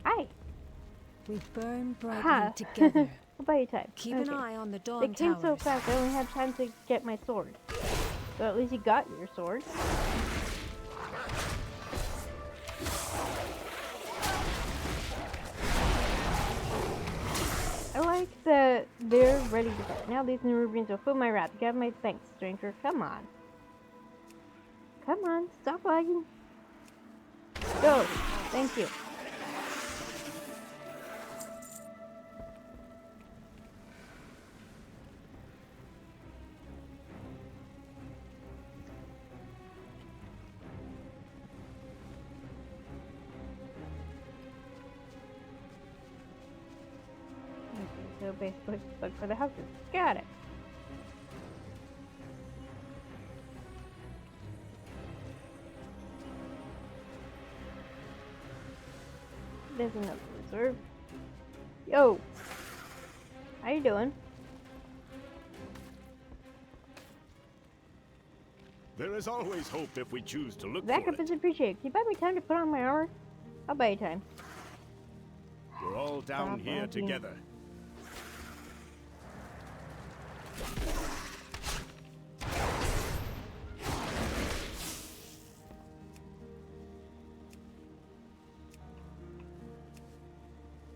Hi. We burn brightly Ha. together. I'll buy you time. Keep an eye on the They dawn came so towers. fast, I only had time to get my sword. So at least you got your sword. I like that they're ready to fight. Now these Nerubians will fill my wrath. You got my thanks, stranger. Come on. Come on, stop lagging. Go. Thank you. So basically, look for the houses. Got it. There's another reserve. Yo! How you doing? There is always hope if we choose to look Backup for it. is appreciated. Can you buy me time to put on my armor? I'll buy you time. We're all down here Probably. together.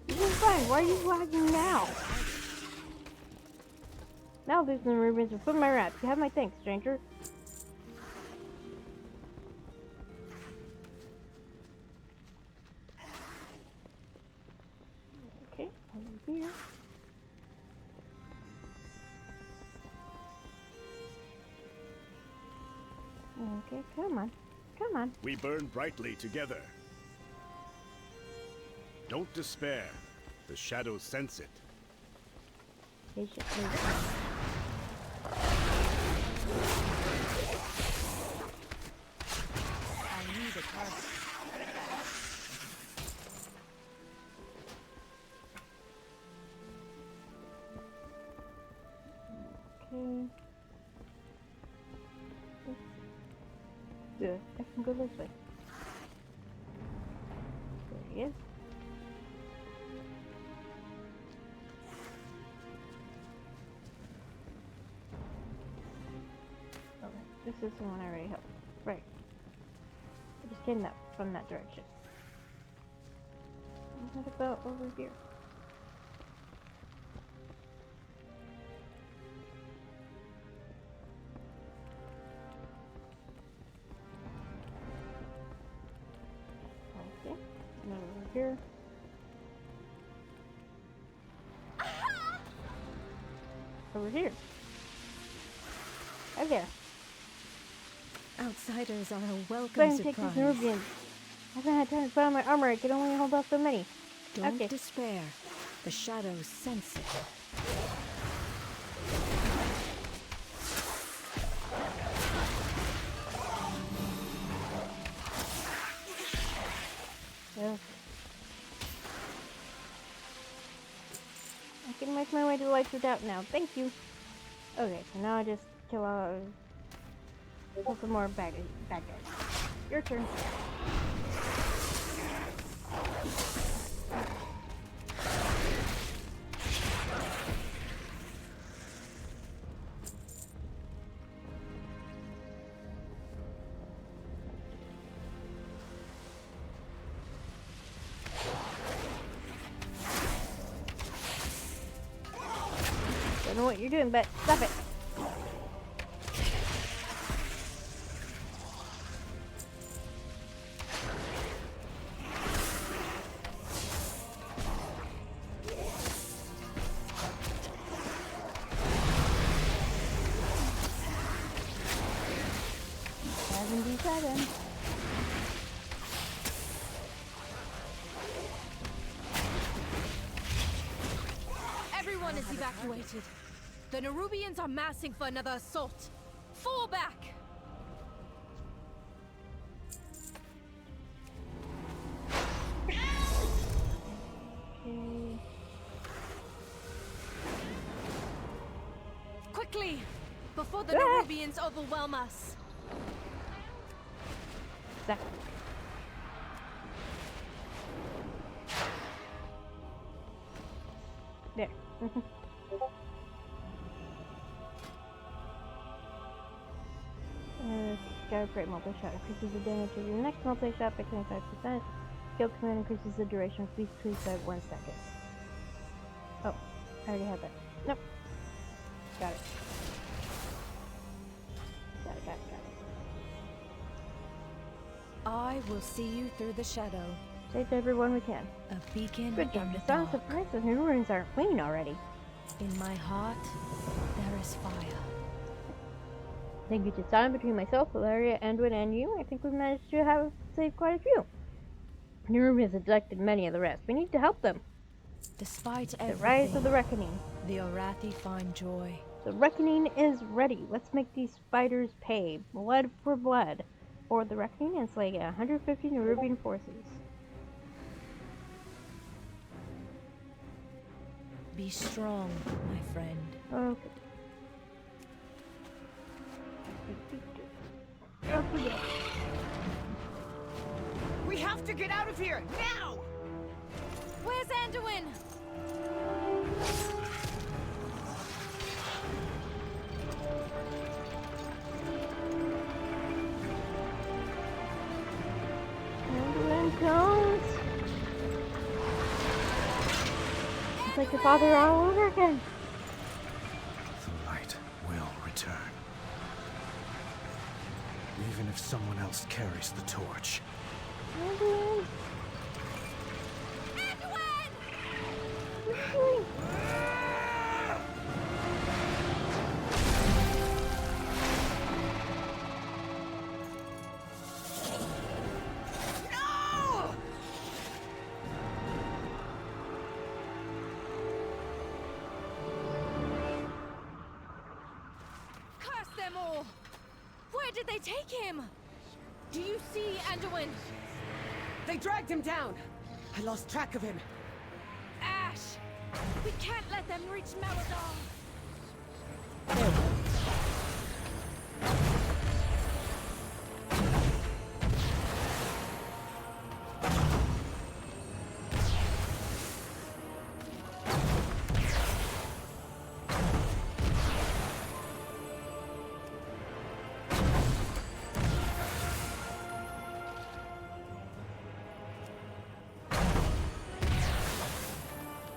This is fine. Why are you lagging now? Now there's the Nerubians will put my wrath. You have my thanks, stranger. Okay, over here. Okay, come on. Come on. We burn brightly together. Don't despair. The shadows sense it. Patiently. I need a target. Okay. Good. I can go this way. There he is. Okay, this is the one I already helped. Right. I just came from that direction. What about over here? here. Over here. Right there. Outsiders are a welcome Go ahead and take surprise. these Nerubians. I haven't had time to put on my armor. I can only hold off so many. Don't Okay. despair. The shadows sense it. Yeah. I can make my way to the lights without now. Thank you. Okay, so now I just kill some more bad guys. Your turn. Don't know what you're doing, but stop it. Everyone is evacuated. The Nerubians are massing for another assault. Fall back! Okay. Quickly! Before the Nerubians overwhelm us. Zach. There. Skybrite multi-shot increases the damage of your next multi-shot by 25%. Skill command increases the duration of each tweak by 1 second. Oh, I already had that. Nope. Got it. Got it. I will see you through the shadow. Save everyone we can. A beacon Good job. in the The sounds dark. of Prince of New Ruins aren't clean already. In my heart, there is fire. Thank you to Simon, between myself, Valeria, Anduin, and you, I think we've managed to have saved quite a few. New Ruins has abducted many of the rest. We need to help them. Despite The everything, rise of the Reckoning. the Arathi find joy. The Reckoning is ready. Let's make these spiders pay. Blood for blood. For the Reckoning and slay 150 Nerubian forces. Be strong, my friend. Okay. Okay. We have to get out of here now! Where's Anduin? Anduin comes. It's like the father all over again. The light will return. Even if someone else carries the torch. Anduin. Anduin! No! Curse them all! Where did they take him? Do you see Anduin? They dragged him down. I lost track of him. Ash! We can't let them reach Melador!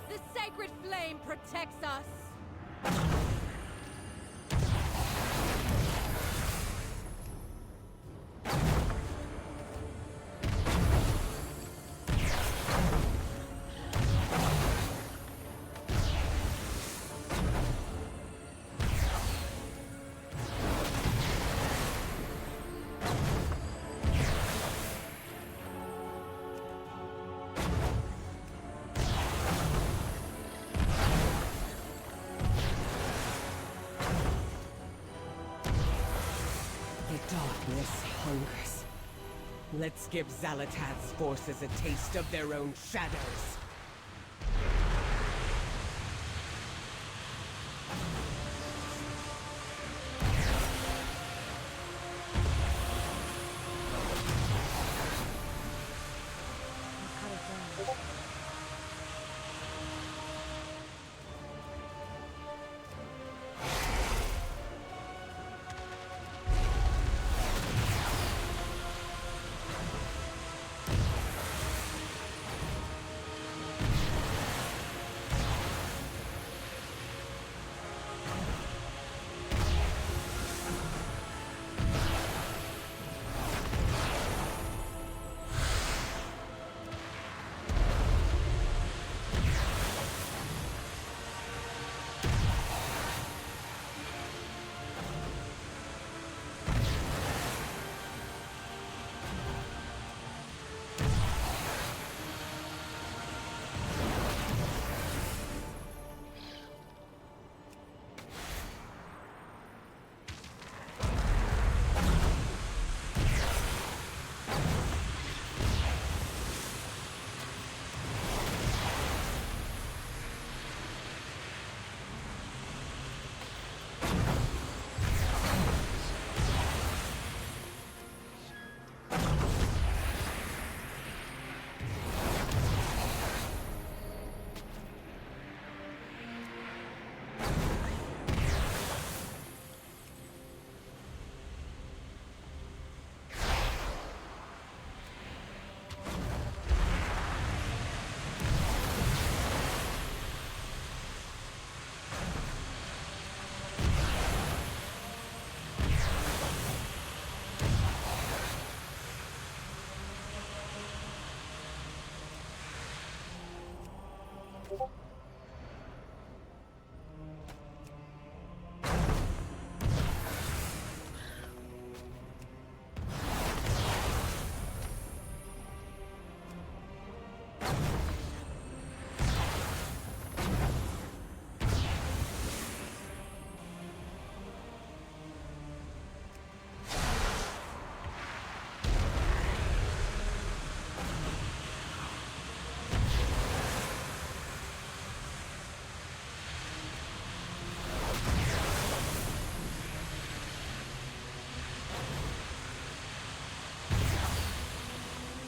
The sacred flame protects us! hungers. Let's give Xalatath's forces a taste of their own shadows.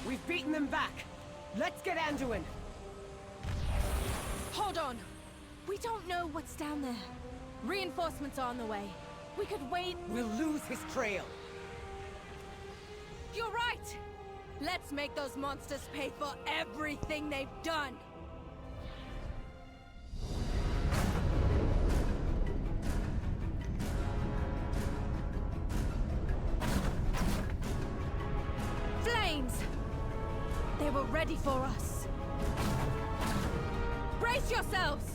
We've beaten them back. Let's get Anduin. Hold on. We don't know what's down there. Reinforcements are on the way. We could wait. We'll lose his trail. You're right! Let's make those monsters pay for everything they've done! Flames! They were ready for us. Brace yourselves!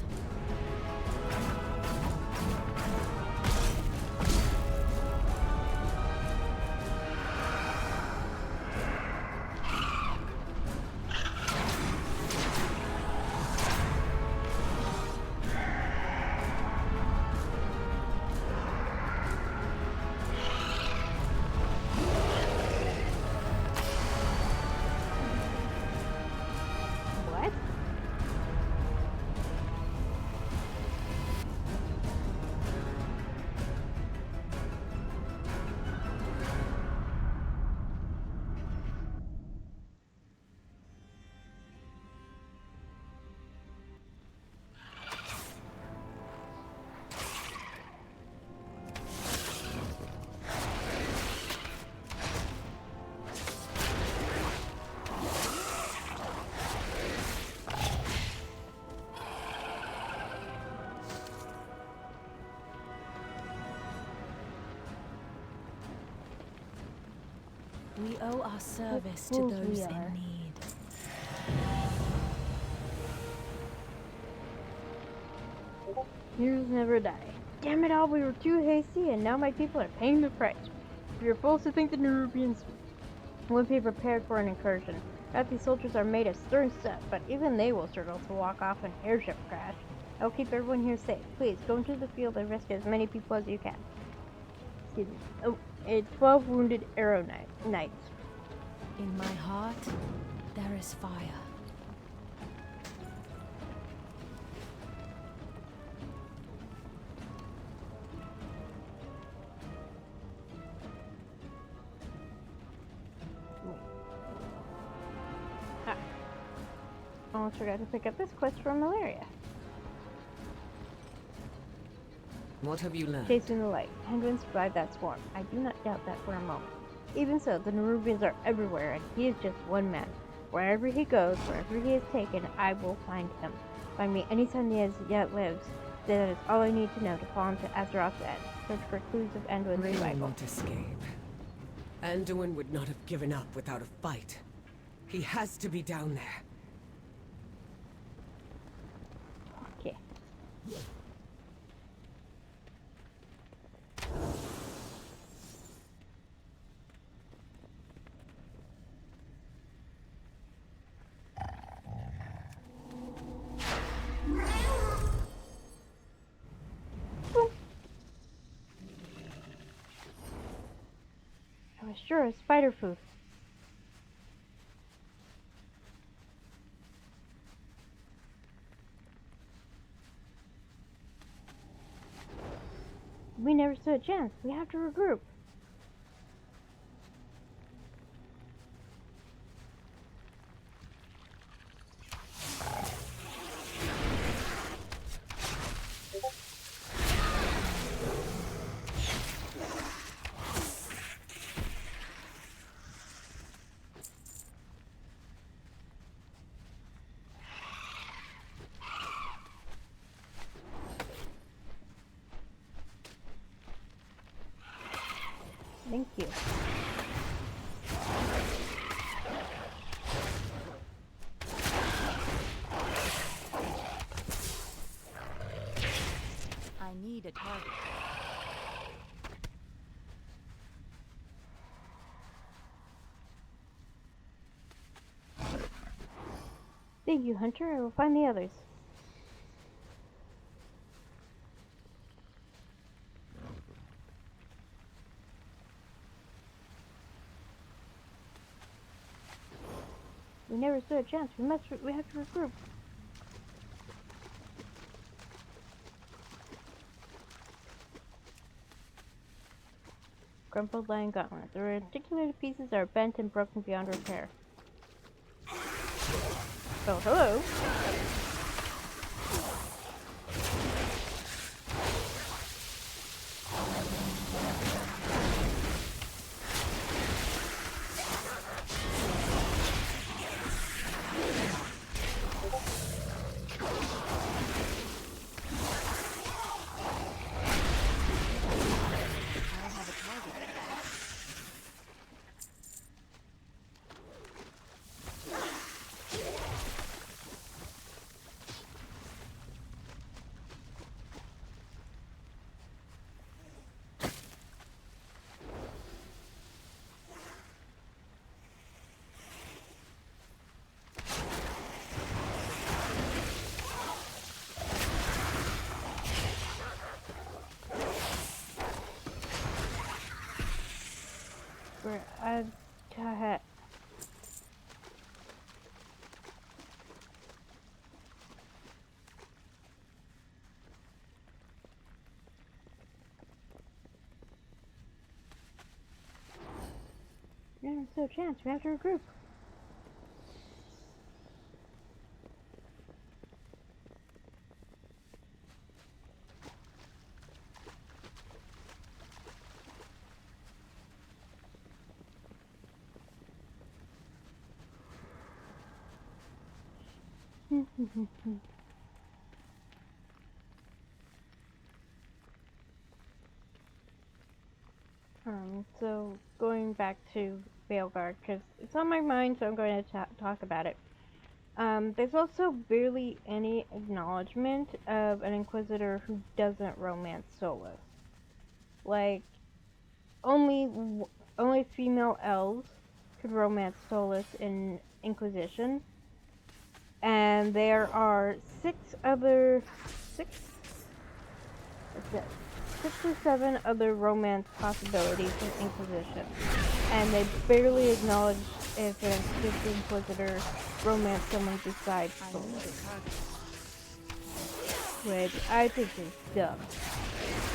We owe our service to those in need. Heroes never die. Damn it all, we were too hasty and now my people are paying the price. We are fools to think the Nerubians would be prepared for an incursion. Rathi's soldiers are made of stern stuff, but even they will struggle to walk off an airship crash. I'll keep everyone here safe. Please, go into the field and rescue as many people as you can. Excuse me. Oh, 12 wounded arrow knights. In my heart, there is fire. Almost forgot to pick up this quest for malaria. What have you learned? Chasing the light. Penguin survived that swarm. I do not doubt that for a moment. Even so, the Nerubians are everywhere, and he is just one man. Wherever he goes, wherever he is taken, I will find him. Find me any son he yet lives. That is all I need to know to fall into Azeroth's end. Search for clues of Anduin's They will survival. not escape. Anduin would not have given up without a fight. He has to be down there. Okay. I was sure of spider food. We never stood a chance. We have to regroup. Thank you. I need a target. Thank you, Hunter. I will find the others. We never stood a chance. We have to regroup. Crumpled lion gauntlet. The articulated pieces are bent and broken beyond repair. Oh, hello. There's no chance. We have to regroup. So going back to Veilguard, because it's on my mind, so I'm going to talk about it. There's also barely any acknowledgement of an Inquisitor who doesn't romance Solus. Like, only female elves could romance Solus in Inquisition, and there are 6 other... 6? What's that? 6 or 7 other romance possibilities in Inquisition, and they barely acknowledge if the Inquisitor romance someone besides Solus, which I think is dumb.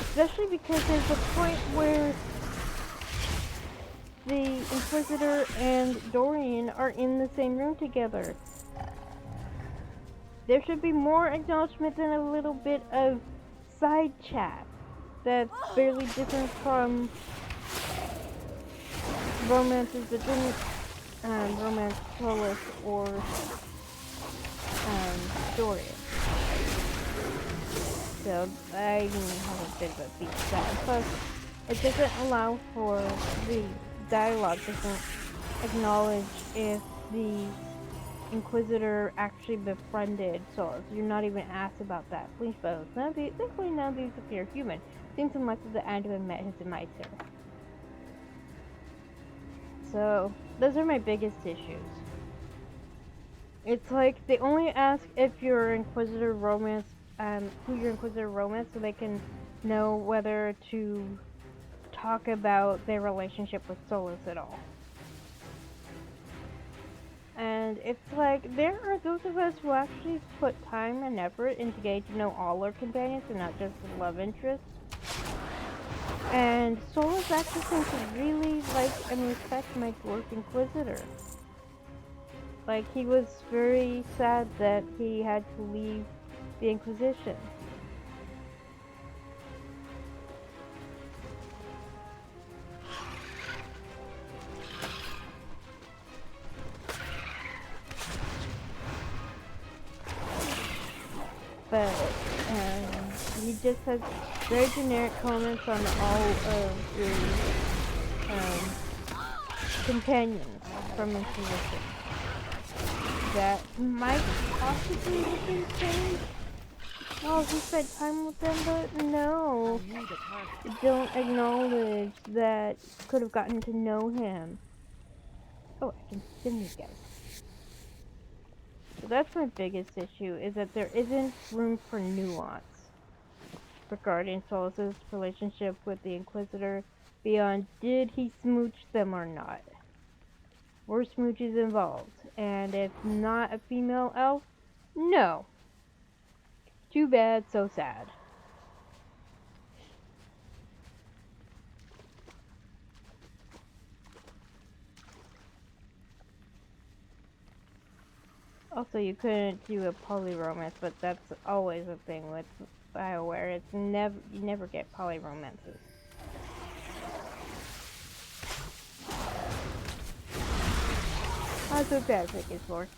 Especially because there's a point where the Inquisitor and Dorian are in the same room together. There should be more acknowledgement than a little bit of side chat that's barely different from romances that didn't romance Solus or Dorian. So I have a bit of a beef with that. Plus, it doesn't allow for the dialogue, doesn't acknowledge if the Inquisitor actually befriended Solus. You're not even asked about that. Please both. Thankfully none of these appear human. Seems unlikely that Anduin met his demisor. So, those are my biggest issues. It's like, they only ask if you're Inquisitor romance, who your Inquisitor romance, so they can know whether to talk about their relationship with Solus at all. And it's like, there are those of us who actually put time and effort into getting to know all our companions and not just the love interests. And Solus actually seems to really like and respect my dwarf Inquisitor. Like, he was very sad that he had to leave the Inquisition. But he just has very generic comments on all of the companions from Inquisition that might possibly have been changed while he spent time with them, but no, don't acknowledge that could have gotten to know him. Oh, I can spin these guys. So that's my biggest issue, is that there isn't room for nuance regarding Solus's relationship with the Inquisitor beyond did he smooch them or not. Were smooches involved? And if not a female elf, no. Too bad, so sad. Also, you couldn't do a polyromance, but that's always a thing with BioWare. It's you never get polyromances. That's what Patrick is for.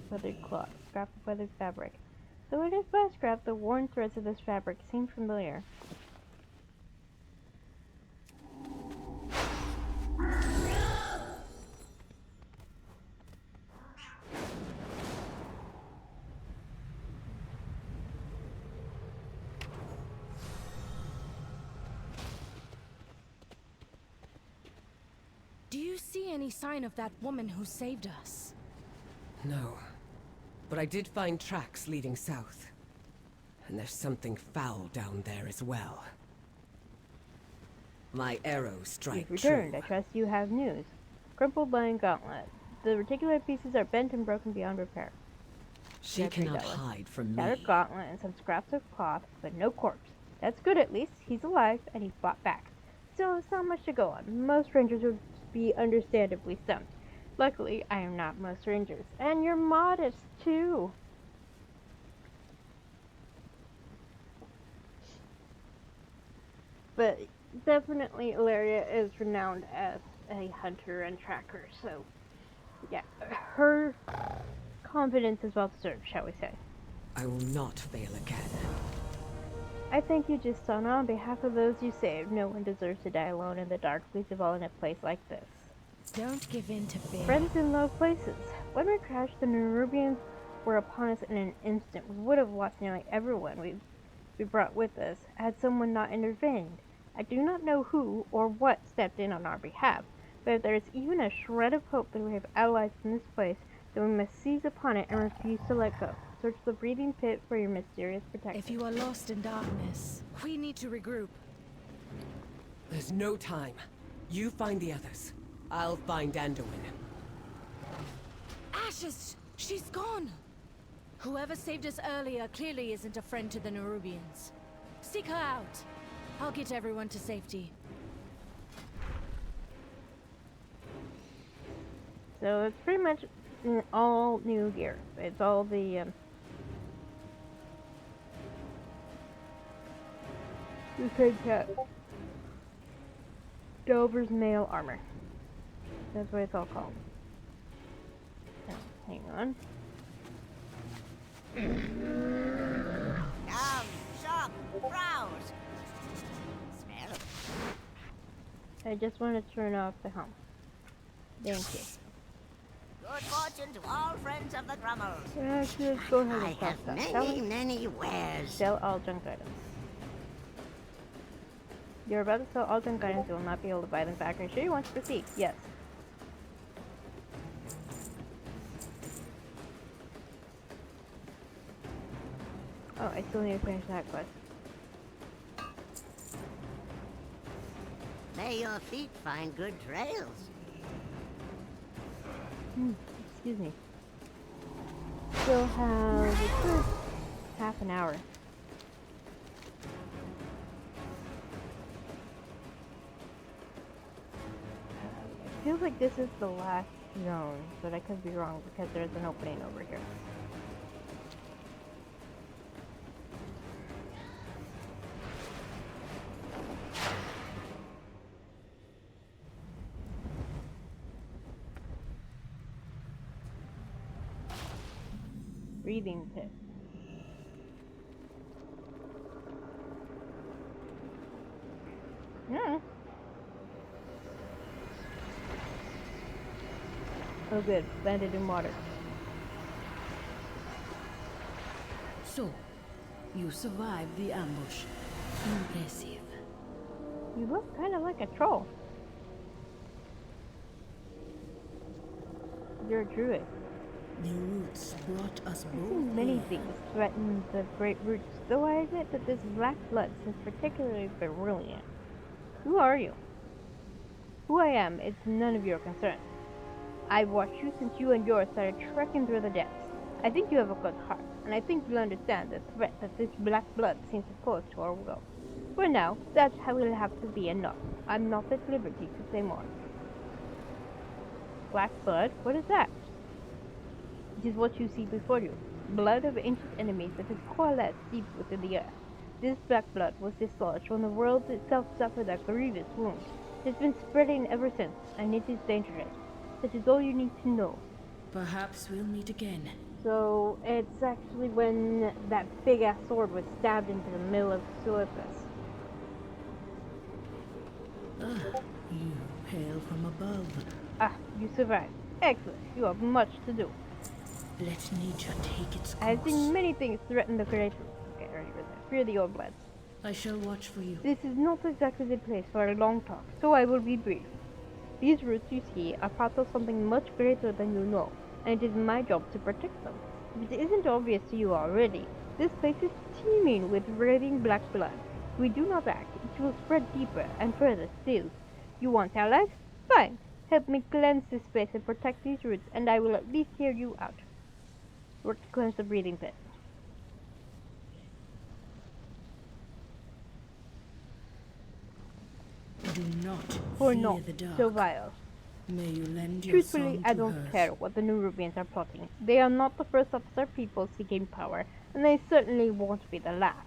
Feathered cloth, scrap of weathered fabric. Though it is by scrap, the worn threads of this fabric seem familiar. Do you see any sign of that woman who saved us? No. But I did find tracks leading south. And there's something foul down there as well. My arrows strike You've returned. true. I trust you have news. Crumpled lion gauntlet. The reticular pieces are bent and broken beyond repair. She cannot hide from me. Shattered gauntlet and some scraps of cloth, but no corpse. That's good at least. He's alive and he fought back. Still, it's not much to go on. Most rangers would be understandably stumped. Luckily, I am not most rangers. And you're modest, too. But definitely Ilaria is renowned as a hunter and tracker, so yeah, her confidence is well deserved, shall we say. I will not fail again. I thank you, Justana, on behalf of those you saved. No one deserves to die alone in the dark, least of all in a place like this. Don't give in to fear. Friends in low places. When we crashed, the Nerubians were upon us in an instant. We would have lost nearly everyone we brought with us, had someone not intervened. I do not know who or what stepped in on our behalf, but if there is even a shred of hope that we have allies in this place, then we must seize upon it and refuse to let go. Search the breathing pit for your mysterious protection. If you are lost in darkness, we need to regroup. There's no time. You find the others. I'll find Anduin. Ashes! She's gone! Whoever saved us earlier clearly isn't a friend to the Nerubians. Seek her out. I'll get everyone to safety. So it's pretty much all new gear. It's all the Good cat. Dover's mail armor. That's what it's all called. Oh, hang on. Come, shop, browse. Smell. I just want to turn off the hum. Thank you. Good fortune to all friends of the Grummels. Let's go ahead I and stop have that. many wares. Sell all junk items. You're about to sell all junk items. You will not be able to buy them back. Are you sure you want to proceed? Yes. Oh, I still need to finish that quest. May your feet find good trails. Excuse me. Still have a good half an hour. It feels like this is the last zone, but I could be wrong because there's an opening over here. Breathing pit. Yeah. Oh good, landed in water. So, you survived the ambush. Impressive. You look kind of like a troll. You're a druid. The roots brought us I've both seen many here. things threaten the great roots, though I admit that this black blood seems particularly brilliant. Who are you? Who I am is none of your concern. I've watched you since you and yours started trekking through the depths. I think you have a good heart, and I think you'll understand the threat that this black blood seems to pose to our world. For now, that will have to be enough. I'm not at liberty to say more. Black blood? What is that? It is what you see before you. Blood of ancient enemies that has coalesced deep within the earth. This black blood was dislodged when the world itself suffered a grievous wound. It has been spreading ever since, and it is dangerous. That is all you need to know. Perhaps we'll meet again. So, it's actually when that big-ass sword was stabbed into the middle of Silithus. You hail from above. Ah, you survived. Excellent. You have much to do. Let nature take its course. I have seen many things threaten the great fear the old bloods. I shall watch for you. This is not exactly the place for a long talk, so I will be brief. These roots you see are part of something much greater than you know, and it is my job to protect them. If it isn't obvious to you already, this place is teeming with raving black blood. If we do not act, it will spread deeper and further still. You want our lives? Fine. Help me cleanse this place and protect these roots, and I will at least hear you out. Work to cleanse the breathing pit. Do not For fear not the dark. so vile. May you lend your Truthfully, song I to don't hers. care what the Nerubians are plotting. They are not the first of their people seeking power, and they certainly won't be the last.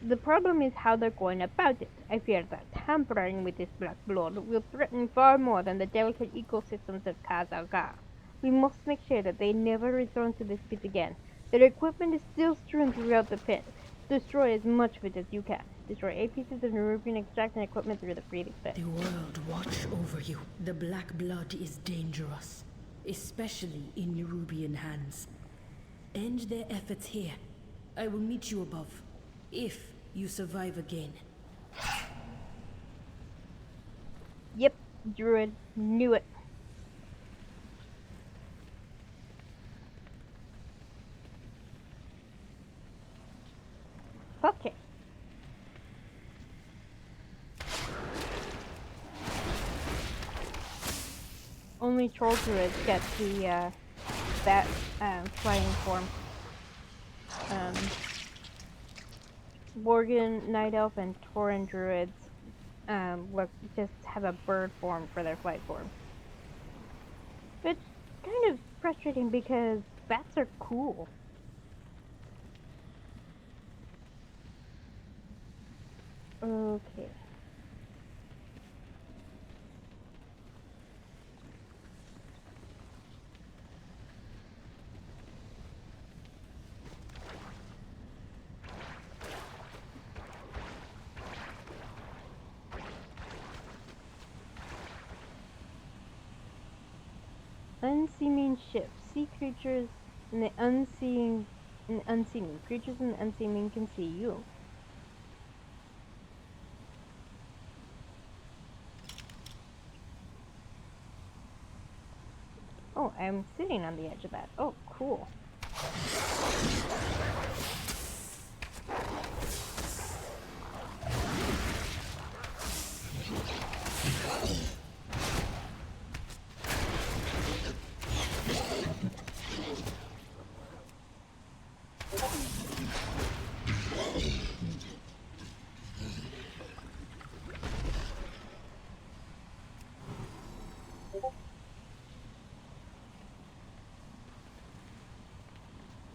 The problem is how they're going about it. I fear that tampering with this black blood will threaten far more than the delicate ecosystems of Kazalgar. We must make sure that they never return to this pit again. Their equipment is still strewn throughout the pit. Destroy as much of it as you can. Destroy 8 pieces of Nerubian extraction equipment through the breathing space. The world watch over you. The black blood is dangerous, especially in Nerubian hands. End their efforts here. I will meet you above, if you survive again. Yep, Druid. Knew it. Okay. Only troll druids get the that flying form. Worgen, Night Elf, and Tauren druids just have a bird form for their flight form. It's kind of frustrating because bats are cool. Okay. Unseeming ships. Sea creatures and the unseeing and unseeming. Creatures and the unseeming can see you. Oh, I'm sitting on the edge of that. Oh, cool.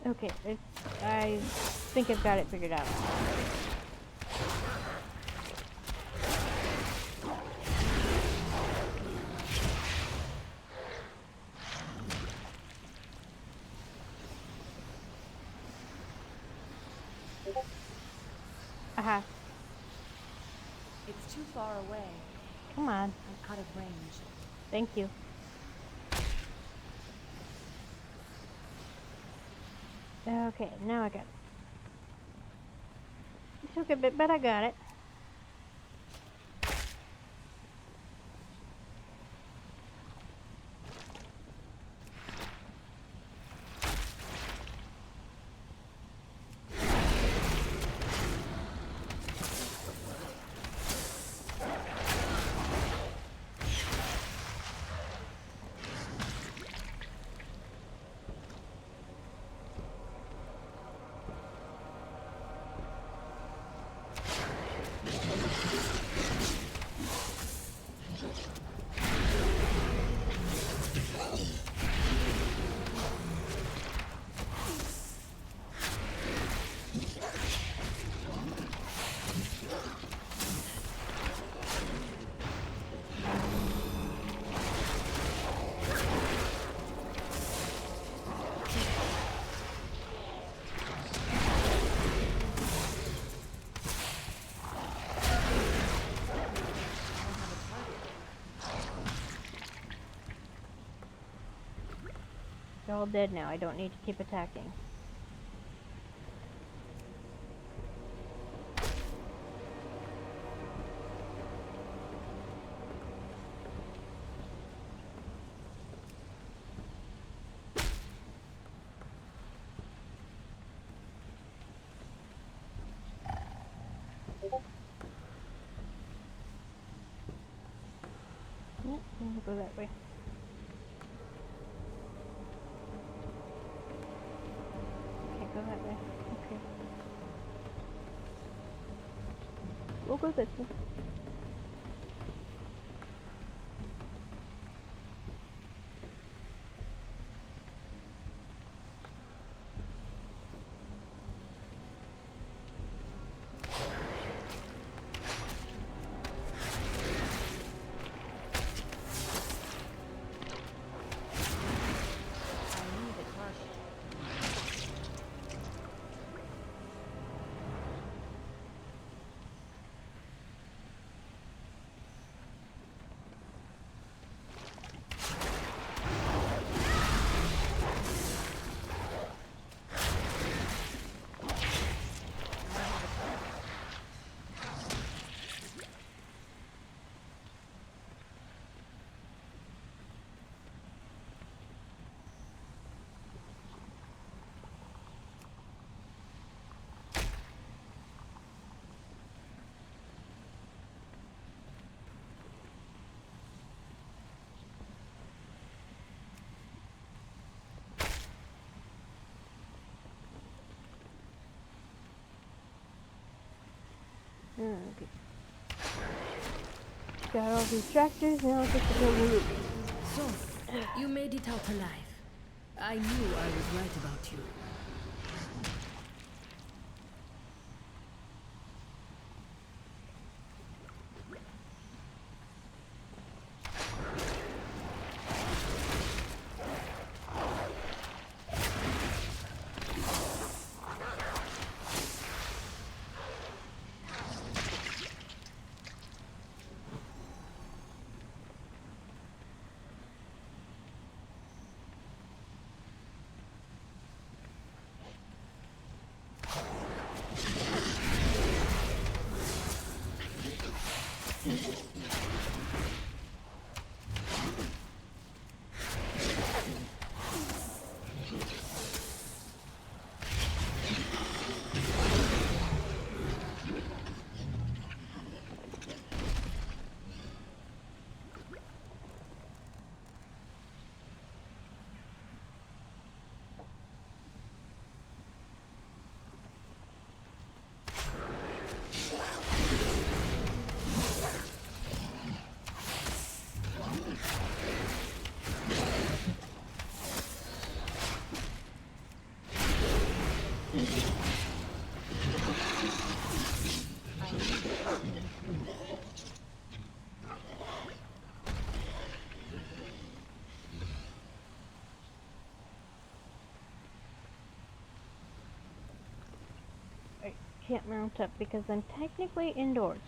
Okay, I think I've got it figured out. Aha. It's too far away. Come on. I'm out of range. Thank you. Okay, now I got it. It took a bit, but I got it. They're all dead now. I don't need to keep attacking. Yep, we'll go that way. Go that way. Okay. We'll go this way. Okay. Got all these tractors, now it's just a little So, you made it out alive. I knew I was right about you. can't mount up because I'm technically indoors.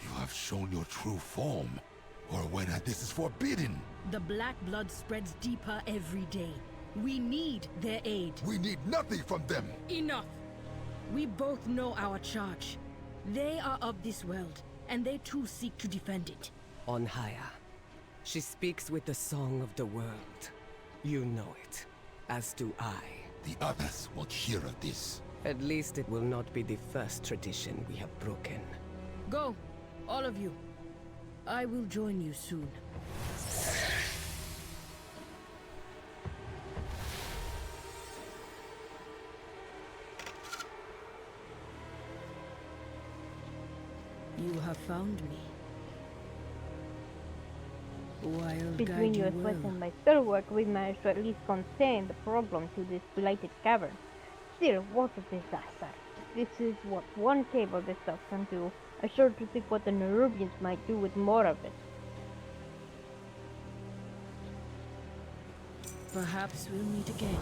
You have shown your true form, or whether this is forbidden. The black blood spreads deeper every day. We need their aid. We need nothing from them. Enough! We both know our charge. They are of this world, and they too seek to defend it. On higher. She speaks with the song of the world. You know it, as do I. The others won't hear of this. At least it will not be the first tradition we have broken. Go, all of you. I will join you soon. You have found me. Wild Between your sweat and my spell work, we managed to at least contain the problem to this blighted cavern. Still, what a disaster. This is what one cave of this stuff can do. I sure to think what the Nerubians might do with more of it. Perhaps we'll meet again.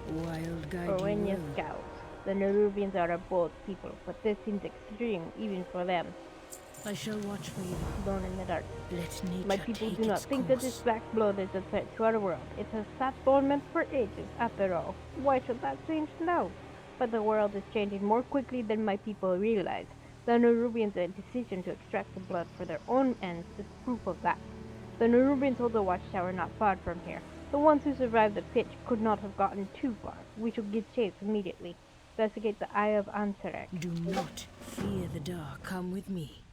Wild guide For when you you will. scout, the Nerubians are a bold people, but this seems extreme even for them. I shall watch for you. Alone in the dark. Let nature My people take do not its think that this course. black blood is a threat to our world. It has sat dormant for ages, after all. Why should that change now? But the world is changing more quickly than my people realize. The Nerubians' decision to extract the blood for their own ends is proof of that. The Nerubians hold the watchtower not far from here. The ones who survived the pitch could not have gotten too far. We should give chase immediately. Investigate the Eye of Antarek. Do not fear the dark. Come with me.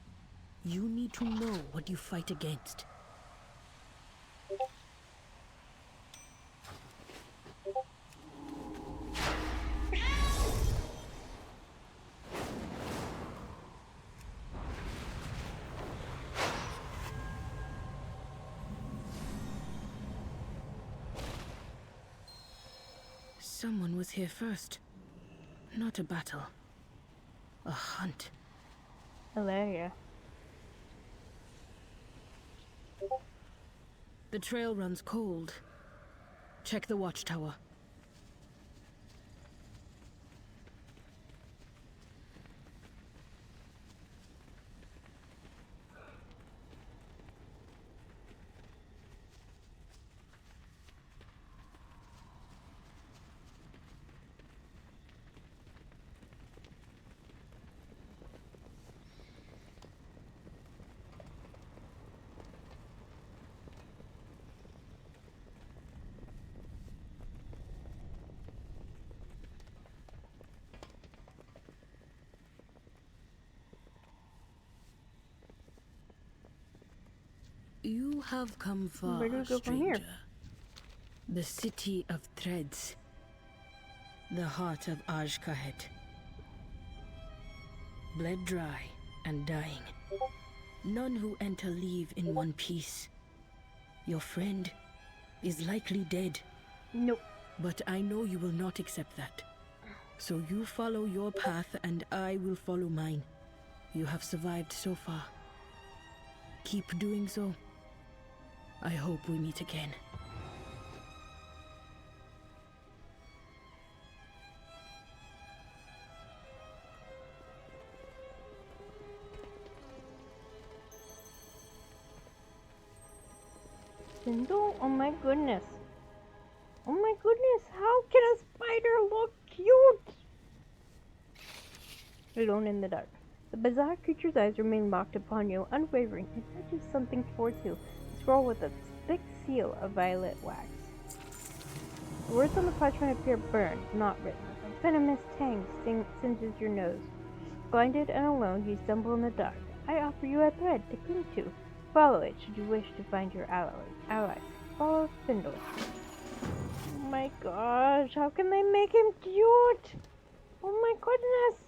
You need to know what you fight against. Someone was here first. Not a battle. A hunt. Hilaria. The trail runs cold. Check the watchtower. You have come far, Where do we go from here? stranger. The city of threads. The heart of Ajkahet. Bled dry and dying. None who enter leave in one piece. Your friend is likely dead. Nope. But I know you will not accept that. So you follow your path and I will follow mine. You have survived so far. Keep doing so. I hope we meet again. Sindel? Oh my goodness. Oh my goodness, how can a spider look cute? Alone in the dark. The bizarre creature's eyes remain locked upon you, unwavering. It touches something towards you. A scroll with a thick seal of violet wax. The words on the parchment appear burned, not written. A venomous tang singes your nose. Blinded and alone, you stumble in the dark. I offer you a thread to cling to. Follow it should you wish to find your allies. Follow Spindle. Oh my gosh, how can they make him cute? Oh my goodness!